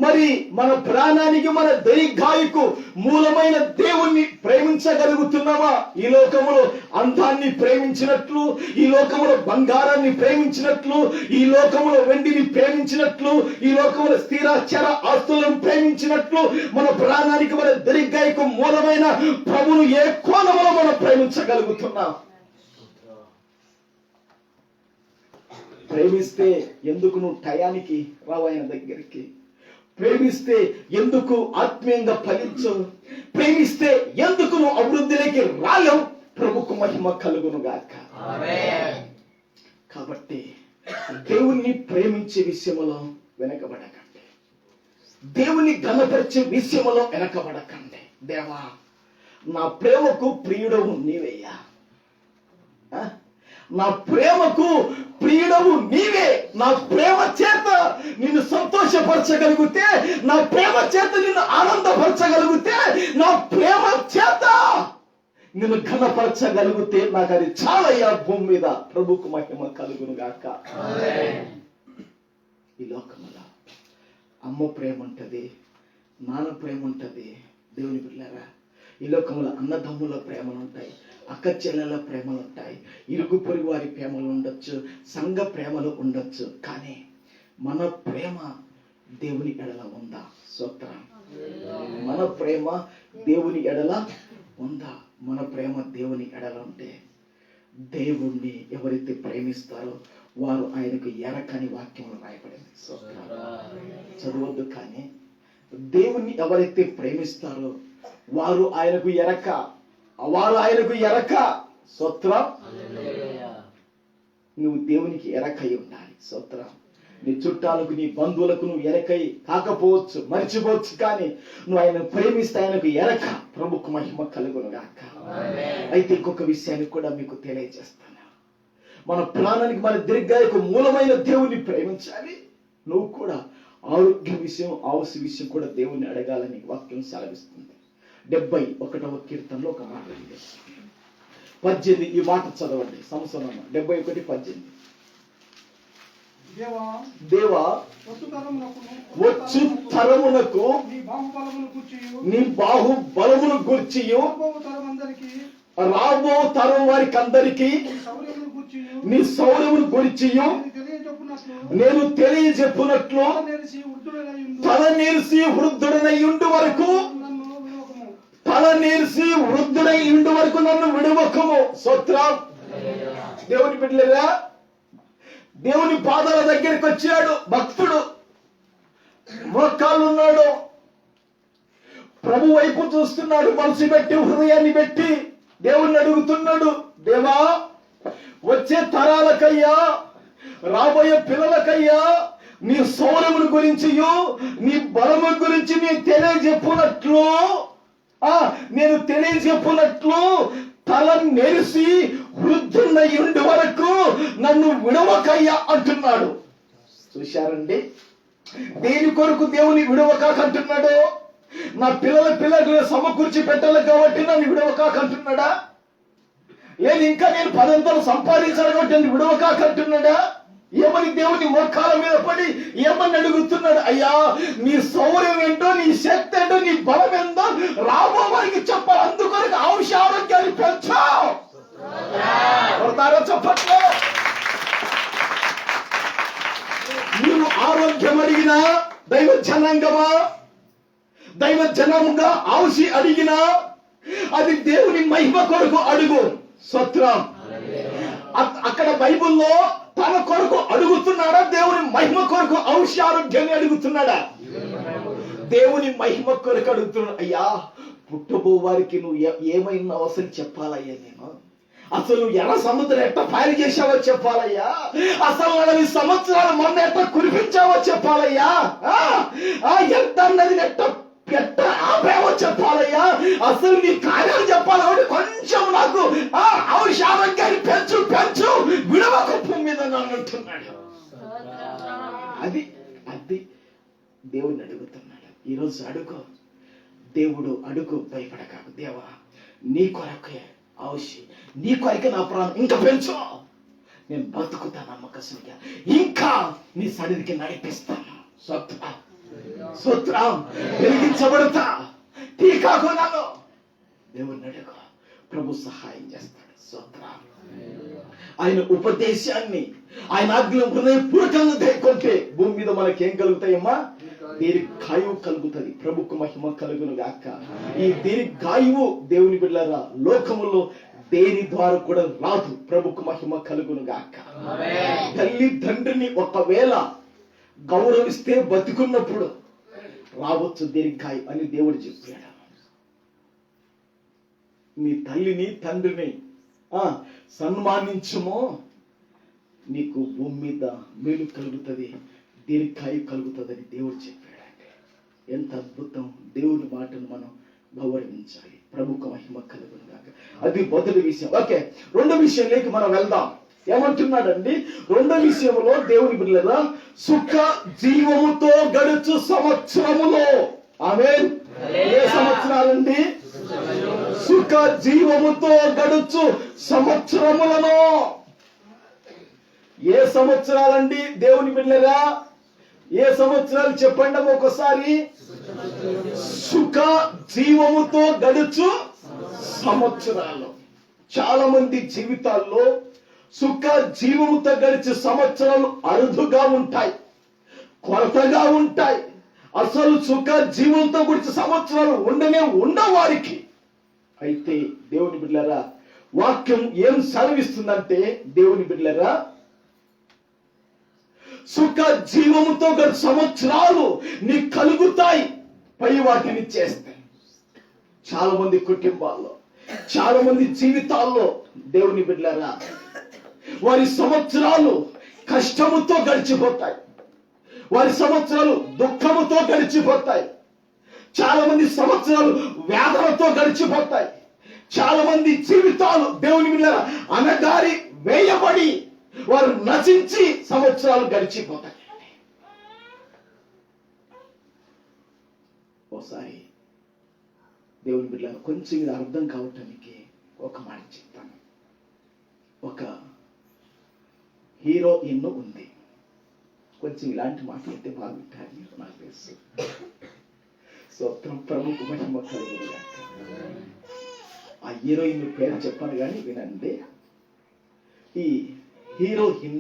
మరి మన ప్రాణానికి, మన దీర్ఘాయుకు మూలమైన దేవుణ్ణి ప్రేమించగలుగుతున్నామా? ఈ లోకములో అందాన్ని ప్రేమించినట్లు, ఈ లోకములో బంగారాన్ని ప్రేమించినట్లు, ఈ లోకములో వెండిని ప్రేమించినట్లు, ఈ లోకములో స్థిరాచర ఆస్తులను ప్రేమించినట్లు మన ప్రాణానికి, మన దీర్ఘాయుకు మూలమైన ప్రభువును ఏ కోణములో మనం ప్రేమించగలుగుతున్నాం? ప్రేమిస్తే ఎందుకు నువ్వు టయానికి రావు ఆయన దగ్గరికి? ప్రేమిస్తే ఎందుకు ఆత్మీయంగా ఫలించవు? ప్రేమిస్తే ఎందుకు నువ్వు అభివృద్ధిలోకి రాలేవు? ప్రభుకు మహిమ కలుగును గాక. కాబట్టి దేవుణ్ణి ప్రేమించే విషయంలో వెనకబడకండి, దేవుని ఘనపరిచే విషయంలో వెనకబడకండి. దేవా, నా ప్రేమకు ప్రియుడవు నీవయ్యా, నా ప్రేమకు ప్రియుడవు నీవే. నా ప్రేమ చేత నిన్ను సంతోషపరచగలిగితే, నా ప్రేమ చేత నిన్ను ఆనందపరచగలిగితే, నా ప్రేమ చేత నిన్ను ఘనపరచగలిగితే నాకు అది చాలయ్యా భూమి మీద. ప్రభుకు మహిమ కలుగును గాక. ఈ లోకములో అమ్మ ప్రేమ ఉంటది, నాన్న ప్రేమ ఉంటది. దేవుని బిడ్డలారా, ఈ లోకంలో అన్నదమ్ముల ప్రేమలు ఉంటాయి, అక్క చెల్లెల ప్రేమలు ఉంటాయి, ఇరుగు పొరుగు వారి ప్రేమలు ఉండొచ్చు, సంఘ ప్రేమలు ఉండొచ్చు. కానీ మన ప్రేమ దేవుని ఎడల ఉందా? స్తోత్రం. మన ప్రేమ దేవుని ఎడల ఉందా? మన ప్రేమ దేవుని ఎడల ఉంటే దేవుణ్ణి ఎవరైతే ప్రేమిస్తారో వారు ఆయనకు ఎరకని వాక్యంలో రాయబడింది. స్తోత్రం. చదవద్దు, కానీ దేవుణ్ణి ఎవరైతే ప్రేమిస్తారో వారు ఆయనకు ఎరక, వారు ఆయనకు ఎరక. స్తోత్రం. నువ్వు దేవునికి ఎరకై ఉండాలి. స్తోత్రం. నీ చుట్టాలకు, నీ బంధువులకు నువ్వు ఎరకై కాకపోవచ్చు, మర్చిపోవచ్చు, కానీ నువ్వు ఆయన ప్రేమిస్తే ఆయనకు ఎరక. ప్రభుకు మహిమ కలుగును గాక. అయితే ఇంకొక విషయాన్ని కూడా మీకు తెలియజేస్తాను. మన ప్రాణానికి, మన దీర్ఘాయుకు మూలమైన దేవుని ప్రేమించాలి. నువ్వు కూడా ఆరోగ్య విషయం, ఆవశ్య విషయం కూడా దేవుణ్ణి అడగాలని వాక్యం సెలవిస్తుంది. 71వ కీర్తనలో ఒక మాట ఉంది, 18. ఈ మాట చదవండి. సంవత్సరం 71:18. దేవా, వచ్చు తరమునకు నీ బాహుబలమును గూర్చియు, రాబో తరం వారికి అందరికి నీ శౌర్యమును గూర్చియు నేను తెలియజెప్పునట్లు తల నేర్చి వృద్ధుడనై ఉండు వరకు, తల నేర్చి వృద్ధుడై ఉండు వరకు నన్ను విడువకము. స్తోత్రం. దేవుని బిడ్డలారా, దేవుని పాదాల దగ్గరికి వచ్చాడు భక్తుడు, మోకాళ్ళున్నాడు, ప్రభు వైపు చూస్తున్నాడు, మనసు పెట్టి, హృదయాన్ని పెట్టి దేవుణ్ణి అడుగుతున్నాడు. దేవా, వచ్చే తరాలకయ్యా, రాబోయే పిల్లలకయ్యా నీ శౌర్యమును గురించి, నీ బలము గురించి నేను తెలియజెప్పునట్లు తల నెరిసి వృద్ధున్నై ఉండి వరకు నన్ను విడవకయ్యా అంటున్నాడు. చూశారండి, దేని కొరకు దేవుని విడవకాకంటున్నాడు? నా పిల్లలు సమకూర్చి పెట్టాలి కాబట్టి నన్ను విడవకాకంటున్నాడా? లేదు ఇంకా నేను 10 సంపాదించాలి కాబట్టి నన్ను విడవకాకంటున్నాడా? ఏమని దేవుని మోకాల మీద పడి ఏమని అడుగుతున్నాడు? అయ్యా, నీ శౌర్యం ఏంటో, నీ శక్తి ఏంటో, నీ బలం ఏందో రాబో వారికి చెప్పాలి. అందుకొరకు ఔష ఆరోగ్యాన్ని పెంచావు. చెప్పట్లే. నీవు ఆరోగ్యం అడిగినా, దైవ జనాంగమా, దైవ జనంగా ఔషి అడిగినా అది దేవుని మహిమ కొరకు అడుగు. స్తోత్రం. అక్కడ బైబిల్లో తన కొరకు అడుగుతున్నాడా, దేవుని మహిమ కొరకు ఔషి ఆరోగ్యాన్ని అడుగుతున్నాడా? దేవుని మహిమ కొరకు అడుగుతున్నాడు. అయ్యా, పుట్టబో వారికి నువ్వు ఏమైనా అవసరం చెప్పాలయ్యా. నేను అసలు ఎర్ర సముద్రం ఎట్ట పాలు చేశావో చెప్పాలయ్యా. అసలు 40 సంవత్సరాలు మొన్న ఎట్ట కురిపించావో చెప్పాలయ్యా. ఎంత అన్నది ఎట్ట ఆపేవో చెప్పాలయ్యా. అసలు నీ కార్యాలు చెప్పాలి. కొంచెం నాకు ఆరోగ్యాన్ని పెంచు పెంచు విడవకు భూమి మీద అంటున్నాడు. అది అది దేవుడిని అడుగుతున్నాడు. ఈరోజు అడుగు, దేవుడు అడుగు, భయపడకాకు. దేవా, నీ కొరకే ఔషి, నీ కొరకే నా ప్రాణం ఇంకా పెంచు. నేను బతుకుతా నమ్మకస్తుగా, ఇంకా నీ సన్నిధికి నడిపిస్తాను. సూత్రం వెలిగించబడతా. టీకాకు నన్ను. దేవుని అడుగు, ప్రభు సహాయం చేస్తాడు. సూత్రం. ఆయన ఉపదేశాన్ని, ఆయన ఆజ్ఞలు హృదయపూర్వకంగా దయకొంటే భూమి మీద మనకేం కలుగుతాయమ్మా? దీర్ఘాయువు కలుగుతుంది. ప్రభుకు మహిమ కలుగును గాక. ఈ దీర్ఘాయువు దేవుని బిడ్డలారా లోకములో దేని ద్వారా కూడా రాదు. ప్రభుకు మహిమ కలుగును గాక. తల్లి తండ్రిని ఒకవేళ గౌరవిస్తే బతికున్నప్పుడు రావచ్చు దీర్ఘాయు అని దేవుడు చెప్పాడు. నీ తల్లిని తండ్రిని సన్మానించమో, నీకు భూమి మీద మేలు కలుగుతుంది, దీర్ఘాయు కలుగుతుందని దేవుడు చెప్పాడు. ఎంత అద్భుతం! దేవుని మాటను మనం గౌరవించాలి. ప్రముఖ మహిమ కలుగును గాక. అది మొదటి విషయం. ఓకే, రెండో విషయంలోకి మనం వెళ్దాం. ఏమంటున్నాడండి? రెండో విషయంలో దేవుని బిడ్డలారా, సుఖ జీవముతో గడుచు సంవత్సరములో. ఆమేన్. ఏ సంవత్సరాలండి? సుఖ జీవముతో గడుచు సంవత్సరములను. ఏ సంవత్సరాలండి దేవుని బిడ్డలారా? ఏ సంవత్సరాలు చెప్పండి ఒకసారి. సుఖ జీవముతో గడుచు సంవత్సరాలు. చాలా మంది జీవితాల్లో సుఖ జీవముతో గడిచే సంవత్సరాలు అరుదుగా ఉంటాయి, కొరతగా ఉంటాయి. అసలు సుఖ జీవంతో గడిచే సంవత్సరాలు ఉండవారికి. అయితే దేవుని బిడ్డలారా, వాక్యం ఏం సెలవిస్తుందంటే, దేవుని బిడ్డలారా, సుఖ జీవముతో గడిచే సంవత్సరాలు నీకు కలుగుతాయి, పై వాటిని చేస్తాయి. చాలా మంది కుటుంబాల్లో, చాలా మంది జీవితాల్లో దేవుని బిడ్డలారా, వారి సంవత్సరాలు కష్టముతో గడిచిపోతాయి, వారి సంవత్సరాలు దుఃఖముతో గడిచిపోతాయి, చాలా మంది సంవత్సరాలు వ్యాధులతో గడిచిపోతాయి, చాలా మంది జీవితాలు దేవుని బిడ్డలారా అనగారి వేయబడి వారు నశించి సంవత్సరాలు గడిచిపోతాయి. ఒకసారి దేవుని బిడ్డలారా కొంచెం ఇది అర్థం కావటానికి ఒక మాట చెప్తాను. ఒక హీరోయిన్ ఉంది. కొంచెం ఇలాంటి మాటలు అయితే బాగుంటాయి, నాకు తెలుసు. స్తోత్రం. ప్రముఖ మహిమ కలుగును గాక. ఆ హీరోయిన్ పేరు చెప్పాను కానీ వినండి. ఈ హీరోయిన్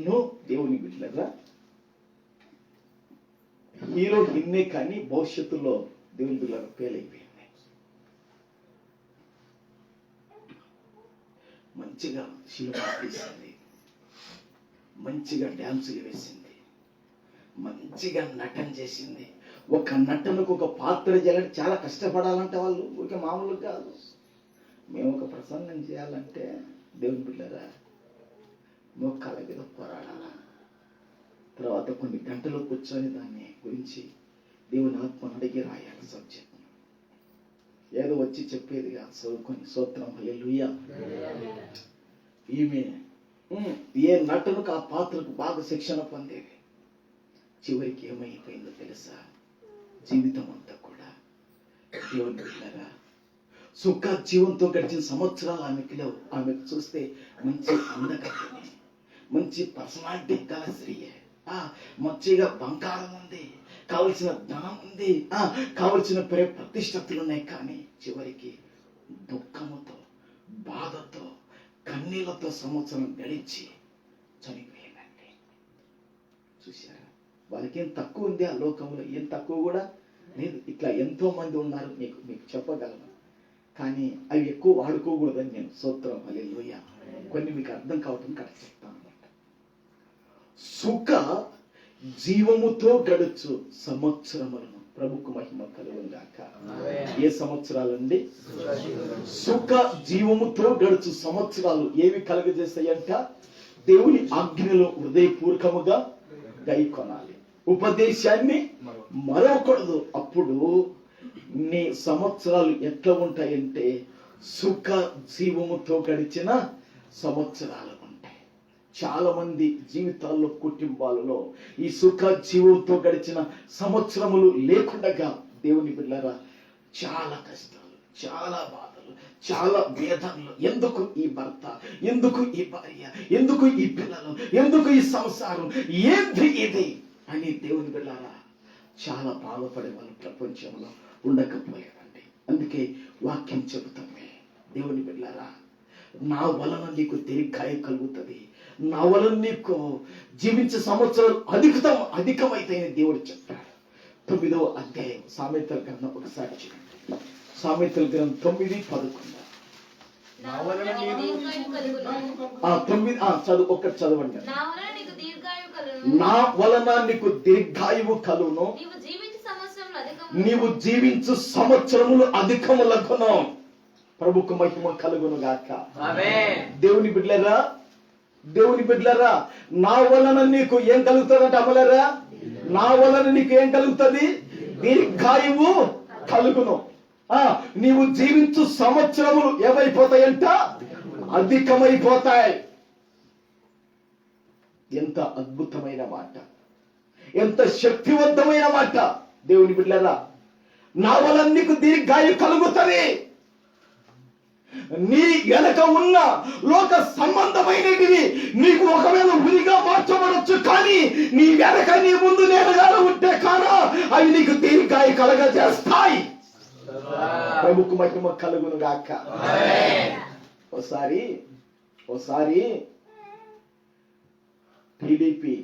దేవుని బిడ్డలారా, హీరోయిన్నే కానీ భవిష్యత్తులో దేవుని బిడ్డలారా పేలైపోయింది. మంచిగా సినిమా తీసింది, మంచిగా డ్యాన్సులు వేసింది, మంచిగా నటన చేసింది. ఒక నటనకు ఒక పాత్ర చేయాలంటే చాలా కష్టపడాలంటే వాళ్ళు ఊరికే మామూలు కాదు. మేము ఒక ప్రసంగం చేయాలంటే దేవుని బిడ్డలారా మోకాళ్ళ మీద పోరాడాల. తర్వాత కొన్ని గంటలు కూర్చొని దాన్ని గురించి దేవుని ఆత్మను అడిగి రాయాలి సబ్జెక్ట్. ఏదో వచ్చి చెప్పేది కాదు, చదువుకొని. స్తోత్రం. హల్లెలూయా. ఈమె ఏ నటనకు ఆ పాత్రకు బాగా శిక్షణ పొందేది. చివరికి ఏమైపోయిందో తెలుసా? జీవితం అంతా కూడా దేవుని బిడ్డలారా సుఖ జీవంతో గడిచిన సంవత్సరాలు ఆమెకు లేవు. ఆమెకు చూస్తే మంచి అందగత్తెని, మంచి పర్సనాలిటీ గల స్త్రీయే, మంచిగా బంగారం ఉంది, కావలసిన ధనం ఉంది, కావలసిన ప్రతిష్టతలు ఉన్నాయి. కానీ చివరికి దుఃఖముతో, బాధతో, కన్నీళ్లతో సంవత్సరం గడిచి చనిపోయిందండి. చూశారా? వాళ్ళకి ఏం తక్కువ ఉంది? ఆ లోకంలో ఏం తక్కువ కూడా లేదు. ఇట్లా ఎంతో మంది ఉన్నారు, మీకు చెప్పగలను. కానీ అవి ఎక్కువ వాడుకోకూడదని నేను స్తోత్రం హల్లెలూయా. కొన్ని మీకు అర్థం కావటం కరెక్ట్ చెప్తాను అన్నమాట. సుఖ జీవముతో గడుచు సంవత్సరములను ప్రభుకు మహిమ కలుగును గాక. ఏ సంవత్సరాలండి? సుఖ జీవముతో గడుచు సంవత్సరాలు ఏవి కలుగజేస్తాయంట? దేవుని ఆజ్ఞలో హృదయపూర్వకముగా గైకొనాలి, ఉపదేశాన్ని మరవకూడదు. అప్పుడు నీ సంవత్సరాలు ఎట్లా ఉంటాయంటే సుఖ జీవముతో గడిచిన సంవత్సరాలు ఉంటాయి. చాలా మంది జీవితాల్లో, కుటుంబాలలో ఈ సుఖ జీవంతో గడిచిన సంవత్సరములు లేకుండా దేవుని బిడ్డలారా చాలా కష్టాలు, చాలా బాధలు, చాలా వేదనలు. ఎందుకు ఈ భర్త, ఎందుకు ఈ భార్య, ఎందుకు ఈ పిల్లలు, ఎందుకు ఈ సంసారం, ఏంటి ఇది అని దేవుని బిడ్డలారా చాలా బాధపడే వాళ్ళు ప్రపంచంలో ఉండకపోయారండి. అందుకే వాక్యం చెబుతుంది, దేవుని బిడ్డలారా నా వలన నీకు దీర్ఘాయు కలుగుతుంది, నా వలన నీకు జీవించే సంవత్సరాలు అధికమైతాయని దేవుడు చెప్పాడు. 9వ అధ్యాయం సామెతల గ్రంథం ఒకసారి చూడండి. సామెతల గ్రంథం 9:11. చదవండి. నా వలన నీకు దీర్ఘాయువు కలుగును, నీవు జీవించు సంవత్సరములు అధికములకును. ప్రభుకు మహిమ కలుగును గాక. దేవుని బిడ్డలారా నా వలన నీకు ఏం కలుగుతుందంటే అమలరా, నా వలన నీకు ఏం కలుగుతుంది? దీర్ఘాయువు కలుగును. నీవు జీవించు సంవత్సరములు ఏమైపోతాయంట? అధికమైపోతాయి. ఎంత అద్భుతమైన మాట, ఎంత శక్తివంతమైన మాట. దేవుని బిడ్డలారా నా వలన నీకు దీర్ఘాయు కలుగుతుంది. నీ వెనక ఉన్న లోక సంబంధమైనవి నీకు ఒకవేళ ఉరిగా మార్చబడచ్చు, కానీ నీ వెనక నీ ముందు నేనుగా ఉంటే కానా అవి నీకు దీర్ఘాయు కలగజేస్తాయి. ప్రభుకు మహిమ కలుగును గాక. ఓసారి టీడీపీ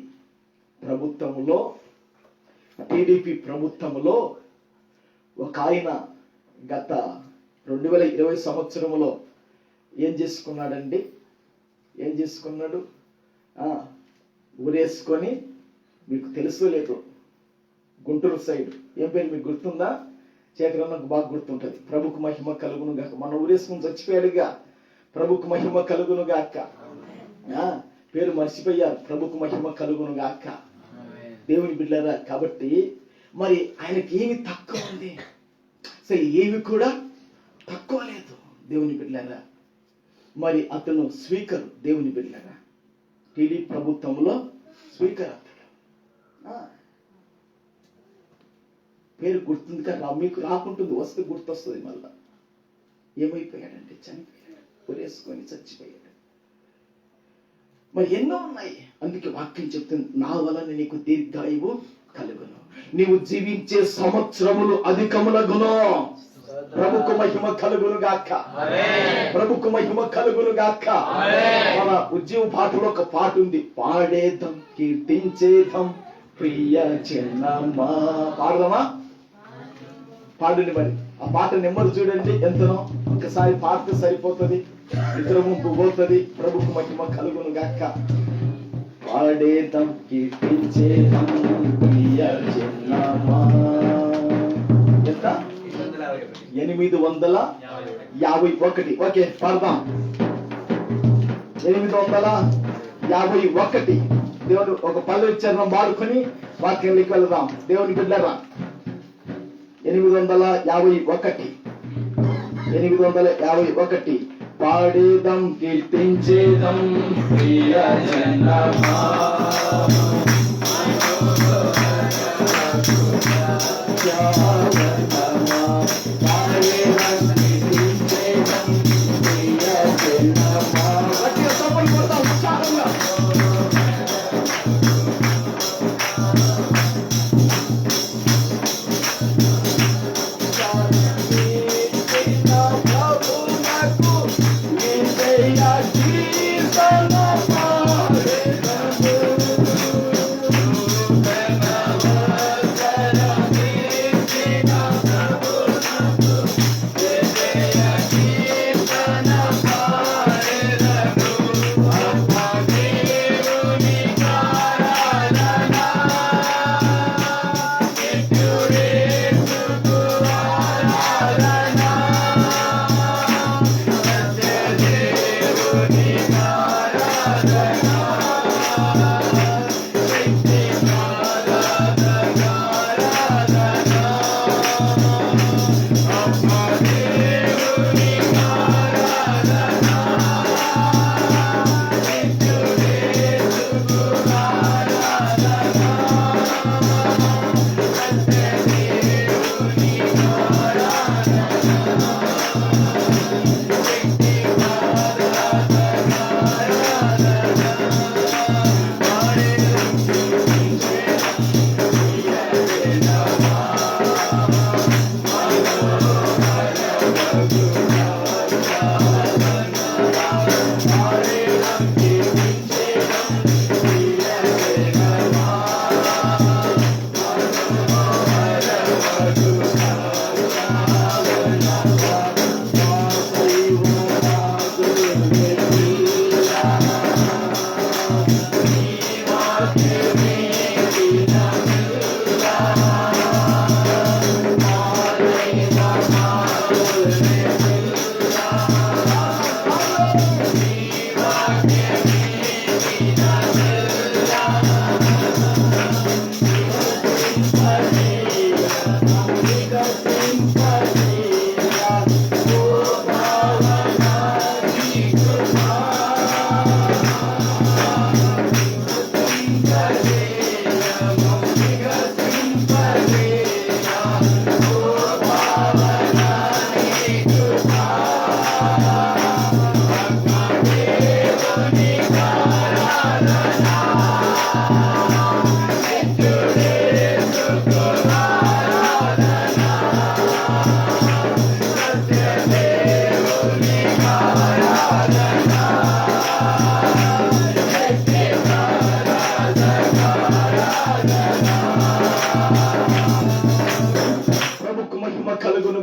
ప్రభుత్వంలో ఒక ఆయన గత 2020 సంవత్సరంలో ఏం చేసుకున్నాడు? ఊరేసుకొని, మీకు తెలుసు లేదు, గుంటూరు సైడ్ ఏం పేరు మీకు గుర్తుందా? శేఖరన్నకు బాగా గుర్తుంటది. ప్రభుకు మహిమ కలుగును గాక. మన ఊరేసుకుని చచ్చిపోయాడుగా. ప్రభుకు మహిమ కలుగును గాక. పేరు మర్చిపోయారు. ప్రభుకు మహిమ కలుగును గాక. దేవుని బిడ్డలారా, కాబట్టి మరి ఆయనకి ఏమి తక్కువ ఉంది? అసలు ఏమి కూడా తక్కువ లేదు. దేవుని బిడ్డలారా, మరి అతను స్పీకర్. దేవుని బిడ్డలారా, టీడీపీ ప్రభుత్వంలో స్పీకర్ అతడు. పేరు గుర్తుంది కదా, మీకు రాకుంటుంది, వస్తే గుర్తొస్తుంది. మళ్ళా ఏమైపోయాడంటే చనిపోయాడు, ఊరేసుకొని చచ్చిపోయాడు. మరి ఎన్నో ఉన్నాయి. అందుకే వాక్యం చెప్తుంది, నా వలన నీకు దీర్ఘాయువు కలుగును, నీవు జీవించే సంవత్సరములు అధికములగును. ప్రభుకు మహిమ కలుగును గాక. ప్రభుకు మహిమ కలుగును గాక. మన ఉద్యమ పాటలో ఒక పాట ఉంది, పాడేదం కీర్తించేదం ప్రియ చిన్నమ్మా. పాడదామా? పాడండి. మరి ఆ పాట నెమ్మది చూడండి ఎంతనో. ఒకసారి పాడితే సరిపోతుంది, ఇతర ముంపు పోతుంది. ప్రభుకు మహిమ కలుగును గాక. పాడేదం కీర్తించేదం ప్రియ చిన్నమ్మా. ఎంత? 851. ఓకే, పాడదాం. 851. దేవుడు ఒక పల్లె చరణం వాడుకొని వాక్యంలోకి వెళ్దాం. దేవుని బిడ్డలారా, 851. పాడేదం కీర్తించేదం ప్రియ జనమా.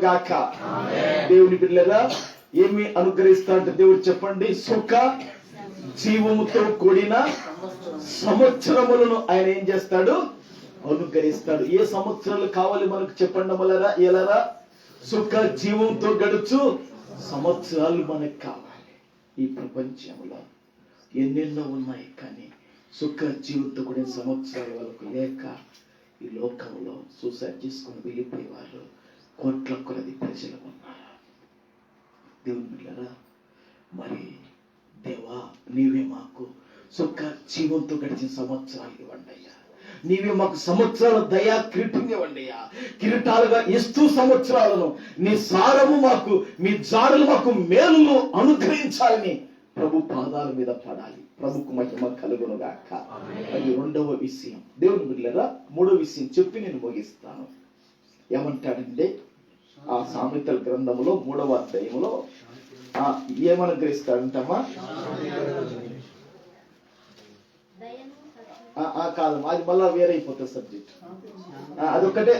గాక. దేవుని బిడ్డలారా, ఏమి అనుగ్రహిస్తా అంటే దేవుడు చెప్పండి, సుఖ జీవముతో కూడిన సంవత్సరములను ఆయన ఏం చేస్తాడు, అనుగ్రహిస్తాడు. ఏ సంవత్సరాలు కావాలి మనకు చెప్పండి అమ్మలారా, ఎలారా? సుఖ జీవంతో గడుచు సంవత్సరాలు మనకు కావాలి. ఈ ప్రపంచంలో ఎన్నెన్నో ఉన్నాయి, కానీ సుఖ జీవంతో కూడిన సంవత్సరాల వరకు లేక ఈ లోకంలో సూసైడ్ చేసుకుని వెళ్ళిపోయేవారు కోట్ల కొలది ప్రజలు ఉన్నారు. దేవుని బిడ్డలారా, మరి దేవా నీవే మాకు సుఖ జీవంతో గడిచిన సంవత్సరాలు ఇవ్వండి అయ్యా. నీవే మాకు సంవత్సరాల దయా కిరీటం ఇవ్వండి అయ్యా. కిరీటాలుగా ఇస్తూ సంవత్సరాలను నీ సారము మాకు, మీ జాడలు మాకు మేలును అనుగ్రహించాలని ప్రభు పాదాల మీద పడాలి. ప్రభుకు మహిమ కలుగును గాక. అది రెండవ విషయం. దేవుని బిడ్డలారా, మూడవ విషయం చెప్పి నేను ముగిస్తాను. ఏమంటాడంటే ఆ సామెతల గ్రంథములో 3వ అధ్యాయములో ఏమనుగ్రహిస్తాడంటమ్మా? కాదు, అది మళ్ళా వేరైపోతుంది సబ్జెక్ట్. అదొక్కటే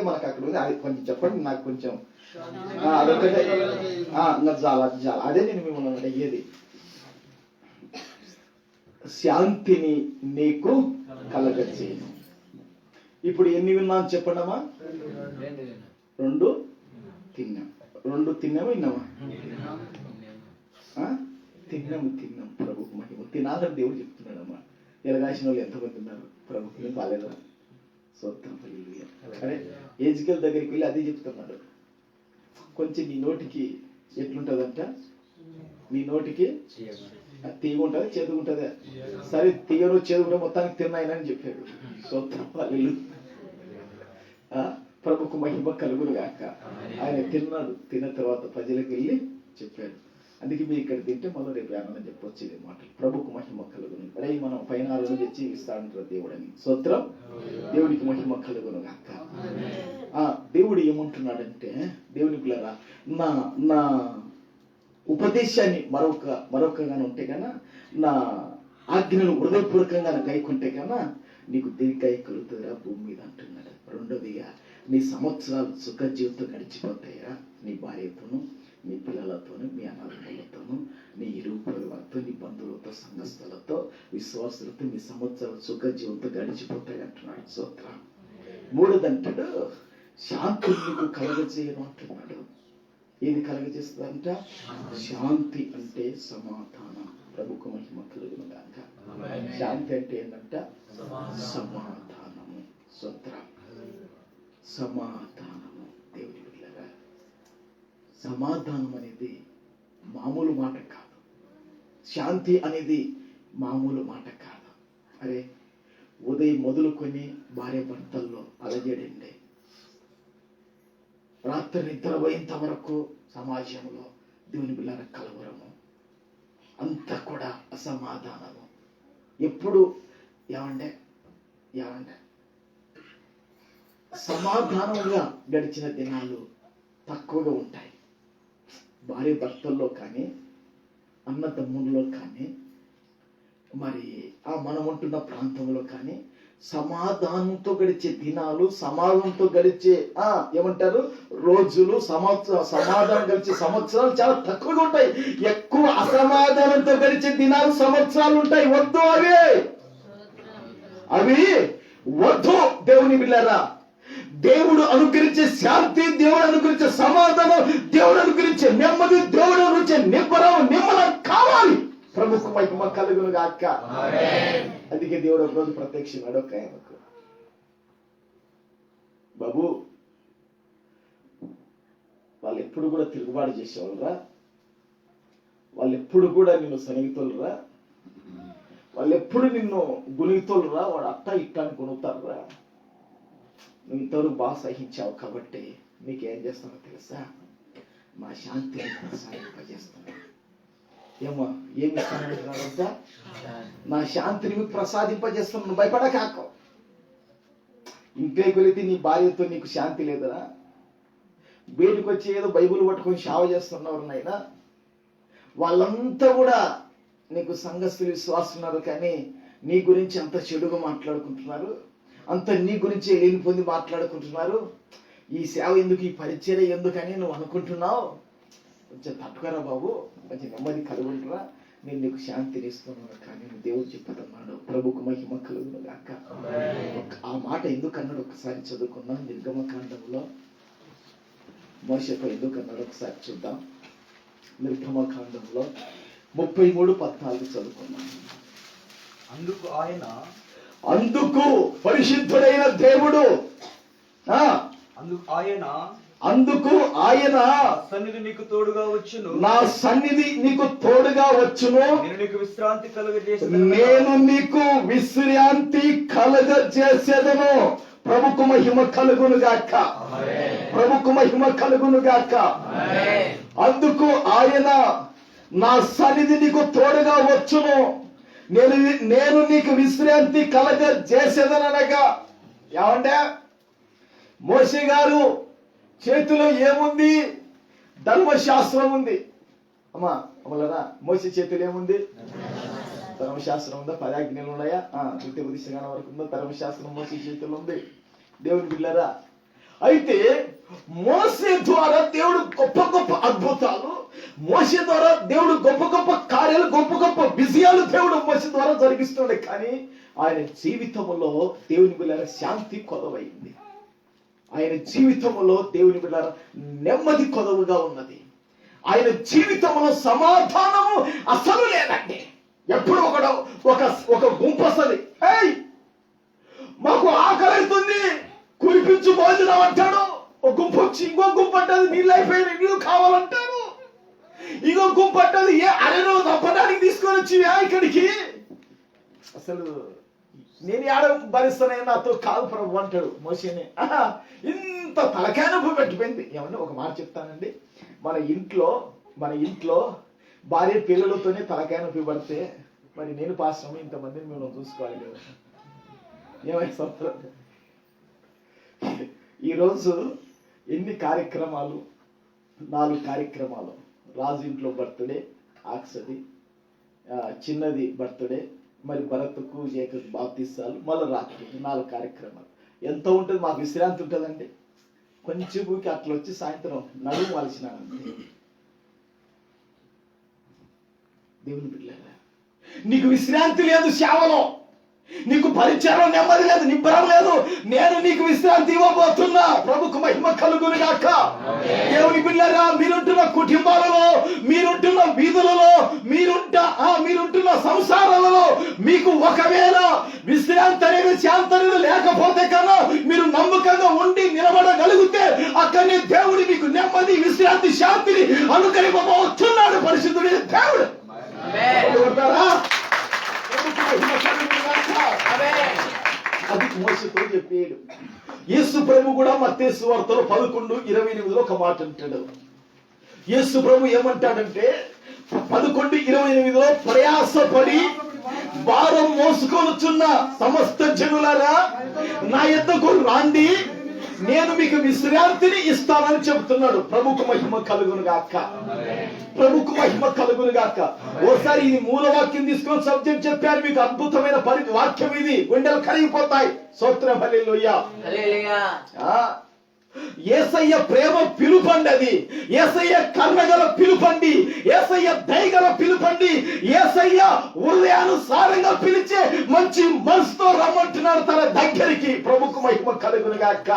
మనకు అక్కడ ఉంది. అది కొంచెం చెప్పండి, నాకు కొంచెం అదొక్కటే చాలా అదే నేను మిమ్మల్ని అడిగేది. శాంతిని నీకు కలగచేయను. ఇప్పుడు ఎన్ని విన్నాను చెప్పండమ్మా? 2 తిన్నాం. 2 తిన్నామా విన్నామా? తిన్నాం. ప్రభుకు మహిమ. తినాలని దేవుడు చెప్తున్నాడమ్మా. ఎలాగాసిన వాళ్ళు ఎంతమంది ఉన్నారు? ప్రభుత్వం బాలేదా? సొంతం అరే ఏజ్కల్ దగ్గరికి వెళ్ళి అదే చెప్తున్నాడు. కొంచెం నీ నోటికి ఎట్లుంటదంట, నీ నోటికి తీగ ఉంటది, చేదుగు ఉంటదే. సరే తీగను చేదుగుంటే మొత్తానికి తిన్నాయనని చెప్పాడు. సొంతం వాళ్ళు ప్రభుకు మహిమ కలుగును గాక. ఆయన తిన్నాడు. తిన్న తర్వాత ప్రజలకు వెళ్ళి చెప్పాడు. అందుకే మీరు ఇక్కడ తింటే మళ్ళీ రేపు ఆనందం చెప్పొచ్చు ఇది మాటలు. ప్రభుకు మహిమ కలుగును. అరే మనం పైన తెచ్చి ఇస్తాడంటారు దేవుడని. స్తోత్రం. దేవుడికి మహిమ కలుగును గాక. దేవుడు ఏమంటున్నాడంటే, దేవుని పిల్లరా, నా ఉపదేశాన్ని మరొకగానే ఉంటే కన్నా, నా ఆజ్ఞను హృదయపూర్వకంగా గైకుంటే కన్నా నీకు దీర్ఘాయు కలుగుతుందిరా భూమి మీద అంటున్నాడు. రెండోదిగా, నీ సంవత్సరాలు సుఖ జీవితం గడిచిపోతాయా నీ భార్యతోనూ, నీ పిల్లలతోనూ, మీ అన్నదమ్ములతోనూ, నీ ఇరుగు పొరుగులతో, నీ బంధువులతో, సంఘస్థులతో, విశ్వాసులతో మీ సంవత్సరాలు సుఖ జీవితం గడిచిపోతాయి అంటున్నాడు. స్తోత్రం. మూడోది అంటాడు, శాంతి నీకు కలగజేయను అంటున్నాడు. ఏది కలగజేస్తుందంట? శాంతి అంటే సమాధానం. ప్రభుకు మహిమ కలుగును గాక. శాంతి అంటే ఏంటంట? సమాధానము. స్తోత్రం. సమాధానము. దేవుని బిడ్డలారా, సమాధానం అనేది మామూలు మాట కాదు. శాంతి అనేది మామూలు మాట కాదు. అరే, ఉదయం మొదలుకొని భార్య భర్తల్లో అలజడండి, రాత్రి నిద్రపోయేంత వరకు సమాజంలో దేవుని బిడ్డల కలవరము, అంతా కూడా అసమాధానము. ఎప్పుడు ఏమండే సమాధానంగా గడిచిన దినాలు తక్కువగా ఉంటాయి. భార్య భర్తల్లో కానీ, అన్నదమ్ముల్లో కానీ, మరి మనం ఉంటున్న ప్రాంతంలో కానీ సమాధానంతో గడిచే దినాలు, సమాధానంతో గడిచే ఏమంటారు రోజులు, సమాధానం గడిచే సంవత్సరాలు చాలా తక్కువగా ఉంటాయి. ఎక్కువ అసమాధానంతో గడిచే దినాలు, సంవత్సరాలు ఉంటాయి. వద్దు అవి వద్దు. దేవుని బిడ్డలారా, దేవుడు అనుగ్రహించే శాంతి, దేవుడు అనుగ్రహించే సమాధానం, దేవుడు అనుగ్రహించే నెమ్మది, దేవుడు అనుగ్రహించే నిమ్మలం కావాలి. ప్రభుకు మహిమ కలుగును గాక. అందుకే దేవుడు ఒక రోజు ప్రత్యక్షమాడు ఒక ఆయనకు, బాబు వాళ్ళు ఎప్పుడు కూడా తిరుగుబాటు చేసేవాళ్ళరా, వాళ్ళు ఎప్పుడు కూడా నిన్ను సన్నిహితులరా, వాళ్ళు ఎప్పుడు నిన్ను గుణితులరా, వాడు అట్ట ఇట్ట అని కొనుగుతారురా. నువ్వు ఇంతవరకు బాగా సహించావు కాబట్టి నీకేం చేస్తానో తెలుసా? మా శాంతిని ప్రసాదింపజేస్తాను. ఏమో ఏమి ఇస్తానంటున్నాడంట? నా శాంతిని మీకు ప్రసాదింపజేస్తాను, నువ్వు భయపడకాకు. ఇంట్లోకి వెళితే నీ భార్యతో నీకు శాంతి లేదురా, బయటకు వచ్చి ఏదో బైబుల్ పట్టుకొని సేవ చేస్తున్నవారు నాయనా, వాళ్ళంతా కూడా నీకు సంఘస్థులు, విశ్వాసున్నారు, కానీ నీ గురించి అంత చెడుగా మాట్లాడుకుంటున్నారు, అంత నీ గురించి లేని పొంది మాట్లాడుకుంటున్నారు. ఈ సేవ ఎందుకు, ఈ పరిచర్య ఎందుకని నువ్వు అనుకుంటున్నావు. కొంచెం తట్టుకరా బాబు, కొంచెం నెమ్మది కలుగుంటురా, నేను నీకు శాంతిని ఇస్తున్నాను కానీ దేవుడు చెప్పుతున్నాడు. ప్రభుకు మహిమ కలుగును గాక. ఆ మాట ఎందుకు అన్నాడు ఒకసారి చదువుకుందాం. నిర్గమకాండంలో మోషేతో ఎందుకు అన్నాడు ఒకసారి చూద్దాం. నిర్గమకాండంలో 33:14 చదువుకున్నాం. అందుకు పరిశుద్ధుడైన దేవుడు, అందుకు ఆయన సన్నిధి నీకు తోడుగా వచ్చును, నా సన్నిధి నీకు తోడుగా వచ్చును, నేను నీకు విశ్రాంతి కలగజేసేదను. ప్రభుకు మహిమ కలుగును గాక. ప్రభుకు మహిమ కలుగును గాక. అందుకు ఆయన నా సన్నిధి నీకు తోడుగా వచ్చును, నేను నీకు విశ్రాంతి కలగజేసేదనగా. ఏమంటే మోషే గారు చేతిలో ఏముంది? ధర్మశాస్త్రం ఉంది. అమ్మలరా, మోషే చేతిలో ఏముంది? ధర్మశాస్త్రం ఉందా? 10 ఆజ్ఞలు ఉన్నాయా? ద్వితీయ దిశగానం వరకు ఉందా? ధర్మశాస్త్రం మోషే చేతిలో ఉంది. దేవుని బిడ్డలారా, అయితే మోషే ద్వారా దేవుడు గొప్ప గొప్ప అద్భుతాలు, మోషే ద్వారా దేవుడు గొప్ప గొప్ప కార్యాలు, గొప్ప గొప్ప విజయాలు దేవుడు మోషే ద్వారా జరిగిస్తున్నాడు. కానీ ఆయన జీవితంలో దేవుని బిడ్డలారా శాంతి కొదవైంది. ఆయన జీవితంలో దేవుని బిడ్డలారా నెమ్మది కొదవుగా ఉన్నది. ఆయన జీవితంలో సమాధానము అసలు లేదండి. ఎప్పుడు ఒక గుంపు వస్తుంది, మాకు ఆకలిస్తుంది కురిపించు భోజనం అంటాడు. ఒక గుంపు వచ్చి ఇంకో గుంపు అంటది నీళ్ళు అయిపోయిన నీళ్ళు కావాలంటారు. ఇంకో గుంపు అంటది అరెలో తప్పడానికి తీసుకొని వచ్చి ఇక్కడికి. అసలు నేను ఆడ భరిస్తానే, నాతో కాదు ప్రభు అంటాడు మోషేనే. ఇంత తలకాయ నొప్పి పెట్టిపోయింది. ఏమన్నా ఒక మాట చెప్తానండి, మన ఇంట్లో భార్య పిల్లలతోనే తలకాయ నొప్పి పడితే మరి నేను పాశ్రమం ఇంతమందిని మేము చూసుకోవాలి కదా. ఏమైనా ఈరోజు ఎన్ని కార్యక్రమాలు, 4 కార్యక్రమాలు రాజు ఇంట్లో బర్త్డే ఆక్సది, చిన్నది బర్త్డే, మరి భరత్కు ఏకకు బాప్తిస్తాలు, మళ్ళీ రాత్రి 4 కార్యక్రమాలు. ఎంత ఉంటుంది మాకు విశ్రాంతి ఉంటుందండి? కొంచెం ఊరికి అట్లా వచ్చి సాయంత్రం నడుము వాల్సిన దేవుని బిడ్డలారా, నీకు విశ్రాంతి లేదు సేవలో, నీకు పరిచయం నెమ్మది లేదు, నిబ్బరం లేదు. నేను నీకు విశ్రాంతి ఇవ్వబోతున్నా. ప్రభుకు మహిమ కలుగును గాక. దేవుని బిడ్డలారా, మీరుంటున్న కుటుంబాలలో, మీరుంటున్న వీధులలో, మీరుంటున్న సంసారాలలో మీకు ఒకవేళ విశ్రాంతి అనేది శాంతి అనేది లేకపోతే కన్నా మీరు నమ్మకంగా ఉండి నిలబడగలిగితే అక్కడనే దేవుడు మీకు నెమ్మది, విశ్రాంతి, శాంతిని అనుకరింపబోతున్నాడు పరిశుద్ధుడైన దేవుడు. అది మోసతో చెప్పాడు. యేసు ప్రభు కూడా మత్తయి సువార్తలో 11:28 ఒక మాట అంటాడు. యేసు ప్రభు ఏమంటాడంటే 11:28 ప్రయాసపడి భారం మోసుకొనుచున్న సమస్త జనులారా నా యొద్దకు రాండి, నేను మీకు విశ్రాంతిని ఇస్తానని చెబుతున్నాడు. ప్రభుకు మహిమ కలుగును గాక. ప్రభుకు మహిమ కలుగును గాక. ఓసారి ఇది మూలవాక్యం తీసుకొని సబ్జెక్ట్ చెప్పారు మీకు. అద్భుతమైన వాక్యం ఇది, గుండెలు కరిగిపోతాయి. స్తోత్రం, హల్లెలూయా. యేసయ్య ప్రేమ పిలుపండి, అది యేసయ్య కరుణగల పిలుపండి, యేసయ్య దయగల పిలుపండి, యేసయ్య హృదయానుసారంగా పిలిచే మంచి మనసుతో రమ్మంటున్నాడు తన దగ్గరికి. ప్రభుకు మహిమ కలుగును గాక.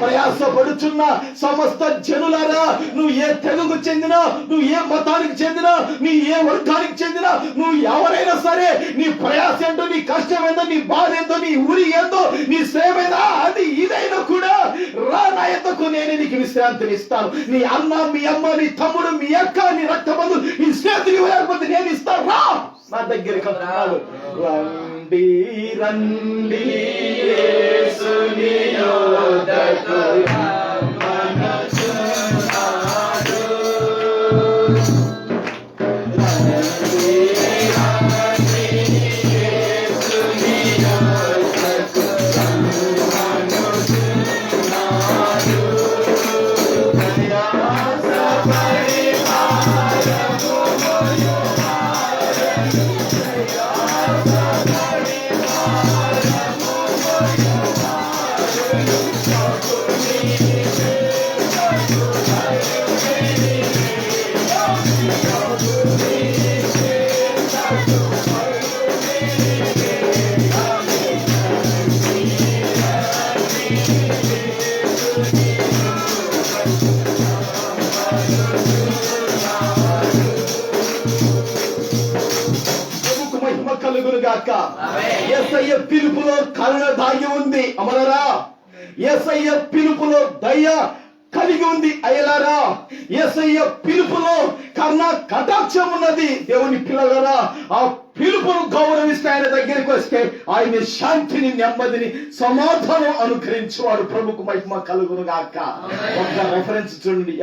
ప్రయాసపడుచున్న సమస్త జనులారా, నువ్వు ఏ తెగకు చెందినా, నువ్వు ఏ మతానికి చెందినా, నీ ఏ వర్గానికి చెందినా, నువ్వు ఎవరైనా సరే, నీ ప్రయాస ఏంటో, నీ కష్టం ఏందో, నీ బాధ ఏందో, నీ ఊరి ఏందో, నీ సేవ ఏదో, అది ఇదైనా కూడా రా నా యొద్దకు, నేనే నీకు విశ్రాంతిని ఇస్తాను. నీ అన్న, మీ అమ్మ, నీ తమ్ముడు, మీ అక్క, నీ రక్తబంధువు నీ స్నేహితులు లేకపోతే నేను ఇస్తాను, రా నా దగ్గరికి అంటున్నాడు. రండి రండి యేసుని యొద్దకు కలుగును గాక. యేసయ్య పిలుపులో కరుణ దాగి ఉంది అమరరా. యేసయ్య పిలుపులో దయ కలిగి ఉంది అయ్యలారా. యేసయ్య పిలుపులో కరుణ కటాక్షం ఉన్నది. దేవుని పిల్లలారా, ఆ పిలుపును గౌరవిస్తే, ఆయన దగ్గరికి వస్తే ఆయన శాంతిని, నెమ్మదిని, సమాధానం అనుకరించేవాడు. ప్రభుకు మహిమ కలుగును గాక. ఒక రెఫరెన్స్ చూడండి.